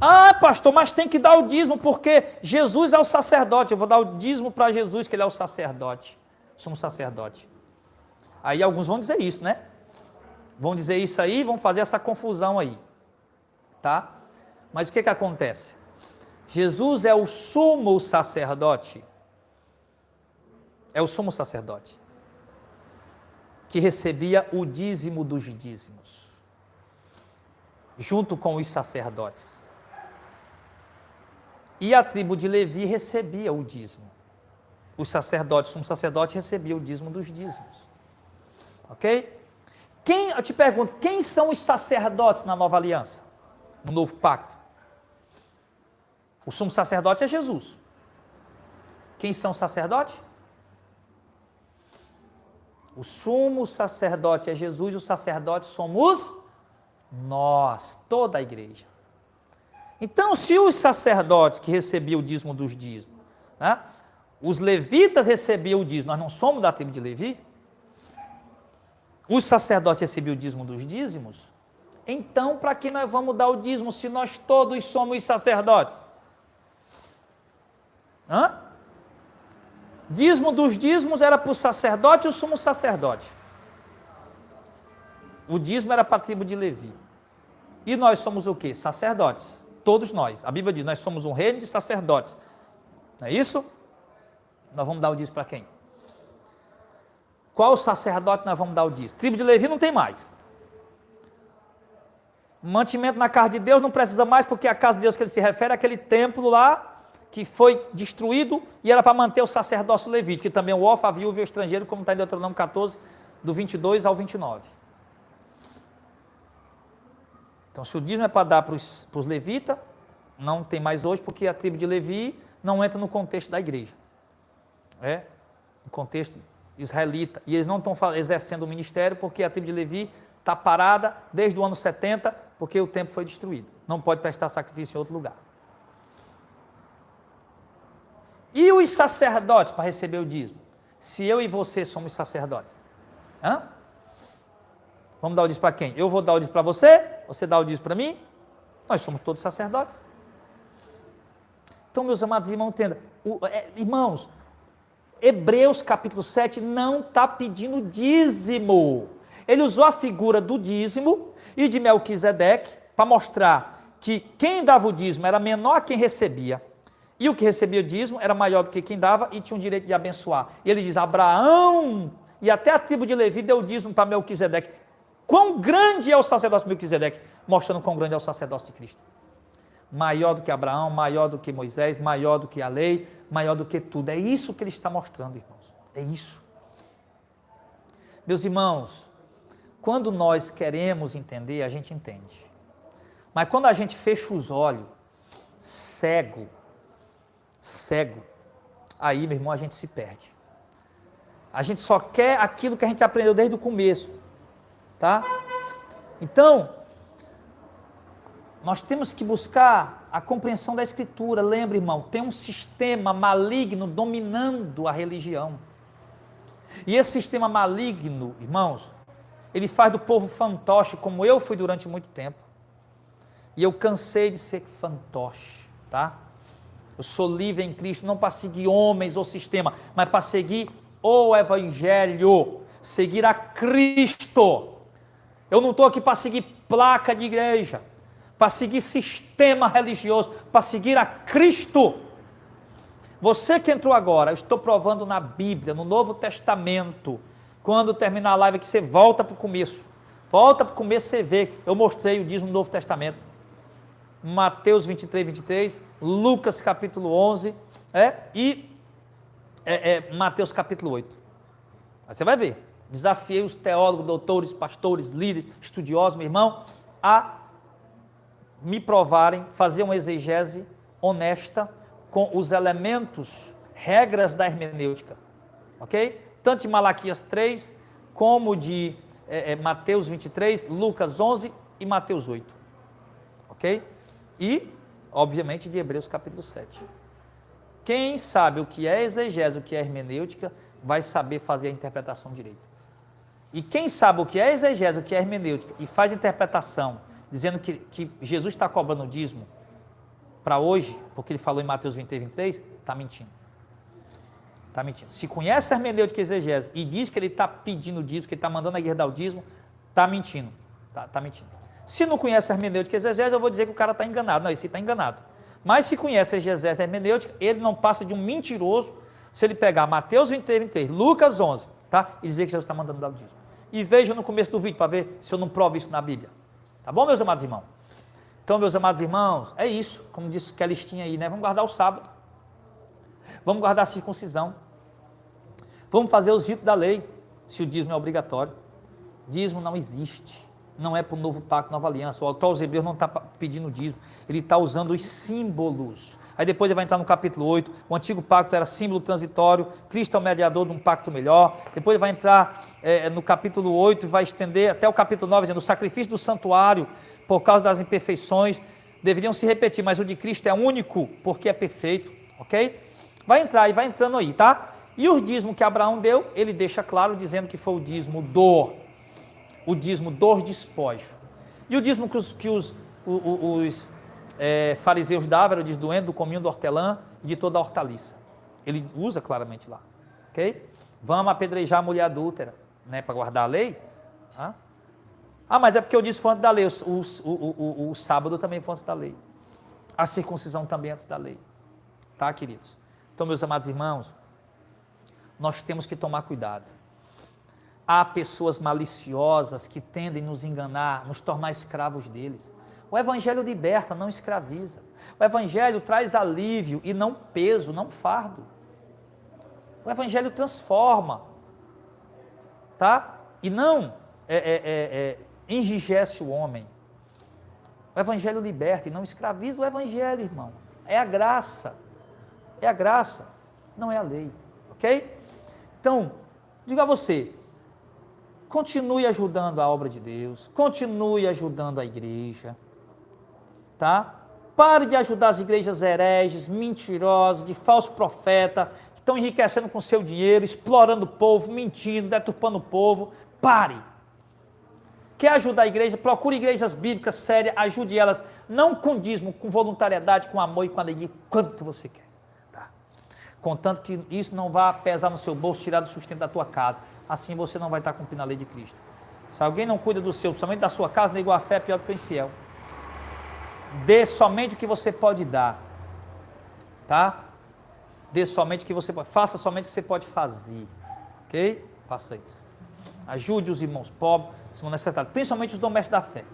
Ah, pastor, mas tem que dar o dízimo porque Jesus é o sacerdote. Eu vou dar o dízimo para Jesus, que ele é o sacerdote. Somos sacerdote. Aí alguns vão dizer isso, né? Vão dizer isso aí, vão fazer essa confusão aí. Tá? Mas o que acontece? Jesus é o sumo sacerdote. É o sumo sacerdote. Que recebia o dízimo dos dízimos. junto com os sacerdotes. E a tribo de Levi recebia o dízimo. Os sacerdotes, um sacerdote recebia o dízimo dos dízimos. Ok? Eu te pergunto, quem são os sacerdotes na nova aliança? No novo pacto? O sumo sacerdote é Jesus. Quem são os sacerdotes? O sumo sacerdote é Jesus, os sacerdotes somos nós, toda a igreja. Então, se os sacerdotes que recebiam o dízimo dos dízimos, né, os levitas recebiam o dízimo, nós não somos da tribo de Levi, os sacerdotes recebiam o dízimo dos dízimos, então para que nós vamos dar o dízimo se nós todos somos sacerdotes? Dízimo dos dízimos era para o sacerdote e o sumo sacerdote. O dízimo era para a tribo de Levi. E nós somos o quê? Sacerdotes. Todos nós. A Bíblia diz, nós somos um reino de sacerdotes. Não é isso? Nós vamos dar o dízimo para quem? Qual sacerdote nós vamos dar o dízimo? Tribo de Levi não tem mais. Mantimento na casa de Deus não precisa mais, porque a casa de Deus que ele se refere é aquele templo lá que foi destruído e era para manter o sacerdócio levítico, que também o órfão, a viúva e o estrangeiro, como está em Deuteronômio 14, do 22 ao 29. Então, se o dízimo é para dar para os levitas, não tem mais hoje, porque a tribo de Levi não entra no contexto da igreja. No contexto israelita. E eles não estão exercendo o ministério, porque a tribo de Levi está parada desde o ano 70, porque o templo foi destruído. Não pode prestar sacrifício em outro lugar. E os sacerdotes para receber o dízimo? Se eu e você somos sacerdotes. Vamos dar o dízimo para quem? Eu vou dar o dízimo para você dá o dízimo para mim? Nós somos todos sacerdotes. Então, meus amados irmãos, entenda. Irmãos, Hebreus capítulo 7 não está pedindo dízimo. Ele usou a figura do dízimo e de Melquisedeque para mostrar que quem dava o dízimo era menor a quem recebia. E o que recebia o dízimo era maior do que quem dava e tinha o direito de abençoar. E ele diz, Abraão e até a tribo de Levi deu o dízimo para Melquisedeque. Quão grande é o sacerdócio de Melquisedeque? Mostrando quão grande é o sacerdócio de Cristo. Maior do que Abraão, maior do que Moisés, maior do que a lei, maior do que tudo. É isso que ele está mostrando, irmãos. É isso. Meus irmãos, quando nós queremos entender, a gente entende. Mas quando a gente fecha os olhos, cego, aí, meu irmão, a gente se perde. A gente só quer aquilo que a gente aprendeu desde o começo, tá? Então, nós temos que buscar a compreensão da Escritura. Lembra, irmão, tem um sistema maligno dominando a religião. E esse sistema maligno, irmãos, ele faz do povo fantoche, como eu fui durante muito tempo. E eu cansei de ser fantoche, tá? Eu sou livre em Cristo, não para seguir homens ou sistema, mas para seguir o Evangelho, seguir a Cristo. Eu não estou aqui para seguir placa de igreja, para seguir sistema religioso, para seguir a Cristo. Você que entrou agora, eu estou provando na Bíblia, no Novo Testamento, quando terminar a live aqui, você volta para o começo. Volta para o começo, você vê, eu mostrei o dízimo no Novo Testamento. Mateus 23, 23, Lucas capítulo 11 e Mateus capítulo 8. Aí você vai ver. Desafiei os teólogos, doutores, pastores, líderes, estudiosos, meu irmão, a me provarem, fazer uma exegese honesta com os elementos, regras da hermenêutica. Ok? Tanto de Malaquias 3, como de Mateus 23, Lucas 11 e Mateus 8. Ok? E, obviamente, de Hebreus capítulo 7. Quem sabe o que é exegese, o que é hermenêutica, vai saber fazer a interpretação direita. E quem sabe o que é exegese, o que é hermenêutica, e faz interpretação, dizendo que Jesus está cobrando o dízimo para hoje, porque ele falou em Mateus 23, 23, está mentindo. Está mentindo. Se conhece a hermenêutica e exegese e diz que ele está pedindo dízimo, que ele está mandando a igreja dar o dízimo, está mentindo. Está mentindo. Se não conhece a hermenêutica e exegese, eu vou dizer que o cara está enganado. Não, esse está enganado. Mas se conhece a exegese e a hermenêutica, ele não passa de um mentiroso se ele pegar Mateus 23, 23, Lucas 11, tá? E dizer que Jesus está mandando dar o dízimo. E veja no começo do vídeo para ver se eu não provo isso na Bíblia. Tá bom, meus amados irmãos? Então, meus amados irmãos, é isso, como disse que a listinha aí, né? Vamos guardar o sábado. Vamos guardar a circuncisão. Vamos fazer os ritos da lei, se o dízimo é obrigatório. Dízimo não existe. Não é para o novo pacto, nova aliança. O autor aos Hebreus não está pedindo dízimo. Ele está usando os símbolos. Aí depois ele vai entrar no capítulo 8. O antigo pacto era símbolo transitório. Cristo é o mediador de um pacto melhor. Depois ele vai entrar no capítulo 8 e vai estender até o capítulo 9, dizendo o sacrifício do santuário, por causa das imperfeições, deveriam se repetir, mas o de Cristo é único, porque é perfeito. Ok? Vai entrar e vai entrando aí, tá? E o dízimo que Abraão deu, ele deixa claro, dizendo que foi o dízimo do despojo. E o dízimo que os fariseus davam era o dízimo do cominho, do hortelã e de toda a hortaliça. Ele usa claramente lá. Ok? Vamos apedrejar a mulher adúltera, né, para guardar a lei. Mas é porque eu disse foi antes da lei. O sábado também foi antes da lei. A circuncisão também antes da lei. Tá, queridos? Então, meus amados irmãos, nós temos que tomar cuidado. Há pessoas maliciosas que tendem a nos enganar, nos tornar escravos deles. O Evangelho liberta, não escraviza. O Evangelho traz alívio e não peso, não fardo. O Evangelho transforma, tá? E não enrijece o homem. O Evangelho liberta e não escraviza. O Evangelho, irmão, é a graça. É a graça, não é a lei. Ok? Então, digo a você, continue ajudando a obra de Deus, continue ajudando a igreja, tá? Pare de ajudar as igrejas hereges, mentirosas, de falso profeta, que estão enriquecendo com seu dinheiro, explorando o povo, mentindo, deturpando o povo. Pare! Quer ajudar a igreja? Procure igrejas bíblicas sérias, ajude elas, não com dízimo, com voluntariedade, com amor e com alegria, quanto você quer. Contanto que isso não vá pesar no seu bolso, tirar do sustento da tua casa. Assim você não vai estar cumprindo a lei de Cristo. Se alguém não cuida do seu, principalmente da sua casa, negou a fé, é pior do que o infiel. Dê somente o que você pode dar. Tá? Dê somente o que você pode. Faça somente o que você pode fazer. Ok? Faça isso. Ajude os irmãos pobres, os irmãos necessitados, principalmente os domésticos da fé.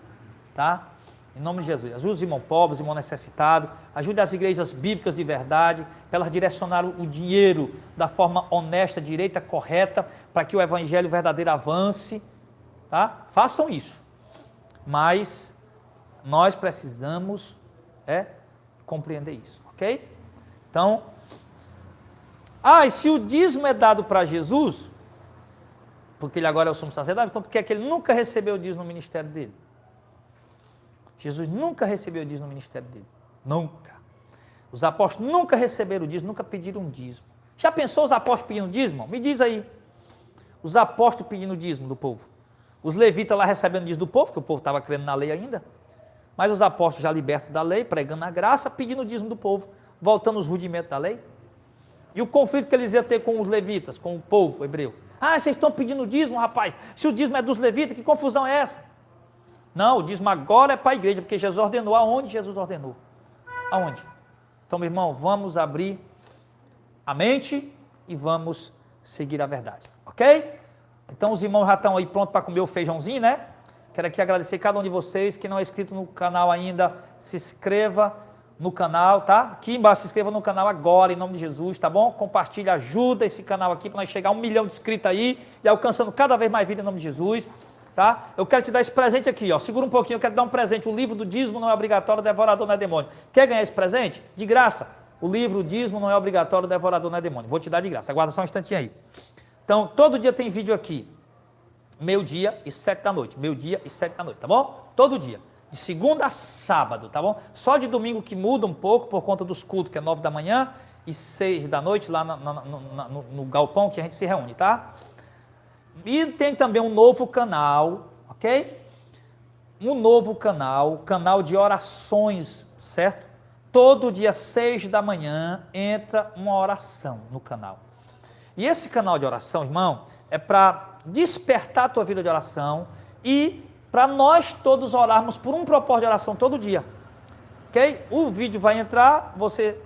Tá? Em nome de Jesus, ajude os irmãos pobres, irmãos necessitados, ajude as igrejas bíblicas de verdade, para elas direcionar o dinheiro da forma honesta, direita, correta, para que o evangelho verdadeiro avance, tá? Façam isso, mas nós precisamos compreender isso, ok? Então, e se o dízimo é dado para Jesus, porque ele agora é o sumo sacerdote, então por que é que ele nunca recebeu o dízimo no ministério dele? Jesus nunca recebeu o dízimo no ministério dele. Nunca. Os apóstolos nunca receberam o dízimo, nunca pediram dízimo. Já pensou os apóstolos pedindo dízimo? Me diz aí. Os apóstolos pedindo dízimo do povo. Os levitas lá recebendo dízimo do povo, porque o povo estava crendo na lei ainda. Mas os apóstolos já libertos da lei, pregando a graça, pedindo dízimo do povo, voltando os rudimentos da lei. E o conflito que eles iam ter com os levitas, com o povo hebreu. Vocês estão pedindo dízimo, rapaz. Se o dízimo é dos levitas, que confusão é essa? Não, o dízimo agora é para a igreja, porque Jesus ordenou. Aonde Jesus ordenou? Aonde? Então, meu irmão, vamos abrir a mente e vamos seguir a verdade, ok? Então, os irmãos já estão aí prontos para comer o feijãozinho, né? Quero aqui agradecer cada um de vocês que não é inscrito no canal ainda, se inscreva no canal, tá? Aqui embaixo, se inscreva no canal agora, em nome de Jesus, tá bom? Compartilha, ajuda esse canal aqui para nós chegar a 1 milhão de inscritos aí e alcançando cada vez mais vida em nome de Jesus. Tá? Eu quero te dar esse presente aqui, ó. Segura um pouquinho, eu quero te dar um presente. O livro do dízimo não é obrigatório, o devorador não é demônio. Quer ganhar esse presente? De graça. O livro dízimo não é obrigatório, o devorador não é demônio. Vou te dar de graça. Aguarda só um instantinho aí. Então, todo dia tem vídeo aqui. 12:00 e 7 da noite. 12:00 e 7 da noite, tá bom? Todo dia. De segunda a sábado, tá bom? Só de domingo que muda um pouco por conta dos cultos, que é 9 da manhã e 6 da noite, lá no galpão que a gente se reúne, tá? E tem também um novo canal, ok? Um novo canal de orações, certo? Todo dia 6 da manhã entra uma oração no canal. E esse canal de oração, irmão, é para despertar a tua vida de oração e para nós todos orarmos por um propósito de oração todo dia, ok? O vídeo vai entrar, você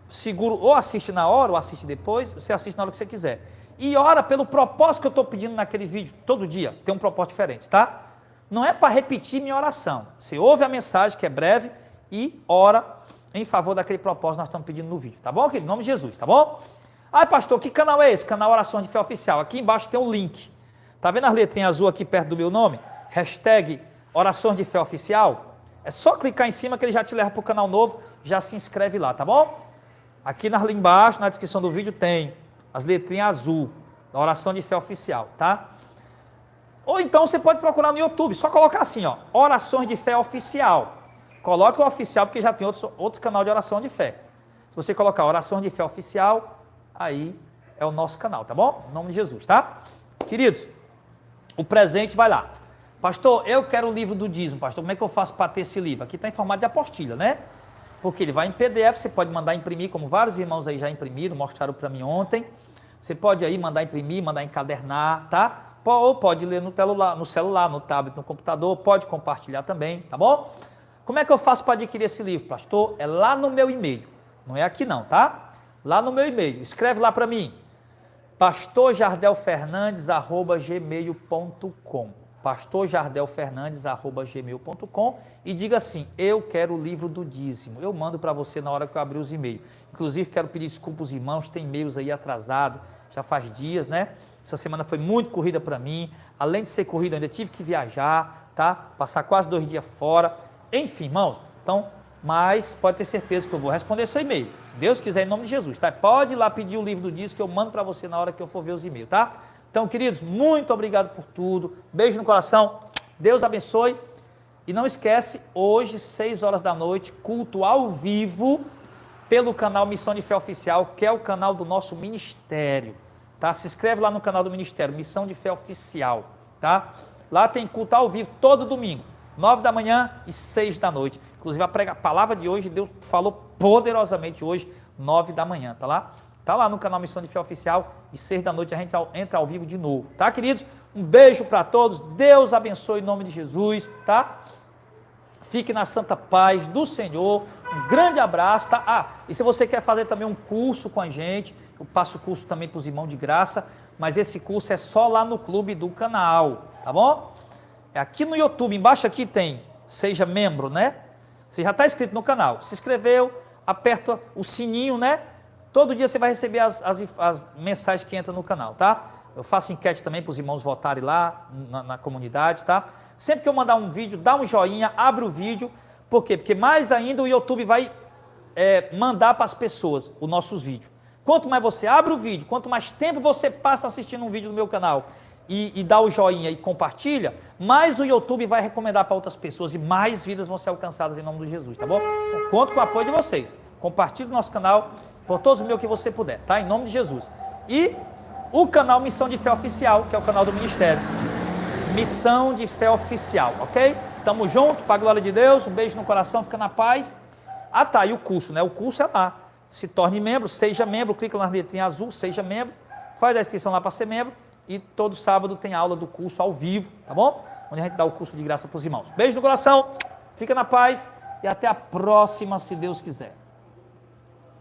segura, ou assiste na hora, ou assiste depois, você assiste na hora que você quiser. E ora pelo propósito que eu estou pedindo naquele vídeo, todo dia, tem um propósito diferente, tá? Não é para repetir minha oração. Você ouve a mensagem, que é breve, e ora em favor daquele propósito que nós estamos pedindo no vídeo. Tá bom, querido? Em nome de Jesus, tá bom? Ah, pastor, que canal é esse? Canal Orações de Fé Oficial. Aqui embaixo tem um link. Tá vendo as letrinhas azul aqui perto do meu nome? Hashtag Orações de Fé Oficial. É só clicar em cima que ele já te leva para o canal novo. Já se inscreve lá, tá bom? Aqui ali embaixo, na descrição do vídeo, tem as letrinhas azul da Oração de Fé Oficial, tá? Ou então você pode procurar no YouTube, só colocar assim, ó, Orações de Fé Oficial. Coloque o oficial, porque já tem outros canais de oração de fé. Se você colocar Orações de Fé Oficial, aí é o nosso canal, tá bom? Em nome de Jesus, tá? Queridos, o presente vai lá. Pastor, eu quero o livro do dízimo, pastor, como é que eu faço para ter esse livro? Aqui está em formato de apostilha, né? Porque ele vai em PDF, você pode mandar imprimir, como vários irmãos aí já imprimiram, mostraram para mim ontem. Você pode aí mandar imprimir, mandar encadernar, tá? Ou pode ler no celular, no tablet, no computador, pode compartilhar também, tá bom? Como é que eu faço para adquirir esse livro, pastor? É lá no meu e-mail, não é aqui não, tá? Lá no meu e-mail, escreve lá para mim, pastorjardelfernandes@gmail.com, pastorjardelfernandes@gmail.com, e diga assim, eu quero o livro do dízimo. Eu mando para você na hora que eu abrir os e-mails. Inclusive, quero pedir desculpas aos irmãos, tem e-mails aí atrasados, já faz dias, né? Essa semana foi muito corrida para mim, além de ser corrida, ainda tive que viajar, tá? Passar quase 2 dias fora, enfim, irmãos, então, mas pode ter certeza que eu vou responder seu e-mail, se Deus quiser, em nome de Jesus, tá? Pode ir lá pedir o livro do dízimo que eu mando para você na hora que eu for ver os e-mails, tá? Então, queridos, muito obrigado por tudo, beijo no coração, Deus abençoe, e não esquece, hoje, 6 horas da noite, culto ao vivo, pelo canal Missão de Fé Oficial, que é o canal do nosso ministério, tá? Se inscreve lá no canal do ministério, Missão de Fé Oficial, tá? Lá tem culto ao vivo todo domingo, 9 da manhã e 6 da noite. Inclusive a palavra de hoje, Deus falou poderosamente hoje, 9 da manhã, tá lá? Tá lá no canal Missão de Fé Oficial e 6 da noite a gente entra ao vivo de novo, tá, queridos? Um beijo para todos, Deus abençoe em nome de Jesus, tá? Fique na santa paz do Senhor, um grande abraço, tá? Ah, e se você quer fazer também um curso com a gente, eu passo o curso também para os irmãos de graça, mas esse curso é só lá no clube do canal, tá bom? É aqui no YouTube, embaixo aqui tem, seja membro, né? Você já está inscrito no canal, se inscreveu, aperta o sininho, né? Todo dia você vai receber as mensagens que entram no canal, tá? Eu faço enquete também para os irmãos votarem lá na comunidade, tá? Sempre que eu mandar um vídeo, dá um joinha, abre o vídeo. Por quê? Porque mais ainda o YouTube vai mandar para as pessoas os nossos vídeos. Quanto mais você abre o vídeo, quanto mais tempo você passa assistindo um vídeo no meu canal e dá o joinha e compartilha, mais o YouTube vai recomendar para outras pessoas e mais vidas vão ser alcançadas em nome de Jesus, tá bom? Então, conto com o apoio de vocês. Compartilhe o nosso canal por todos os meus que você puder, tá? Em nome de Jesus. E o canal Missão de Fé Oficial, que é o canal do Ministério. Missão de Fé Oficial, ok? Tamo junto, para a glória de Deus, um beijo no coração, fica na paz. Ah tá, e o curso, né? O curso é lá. Se torne membro, seja membro, clica na letrinha azul, seja membro, faz a inscrição lá para ser membro e todo sábado tem aula do curso ao vivo, tá bom? Onde a gente dá o curso de graça para os irmãos. Beijo no coração, fica na paz e até a próxima, se Deus quiser.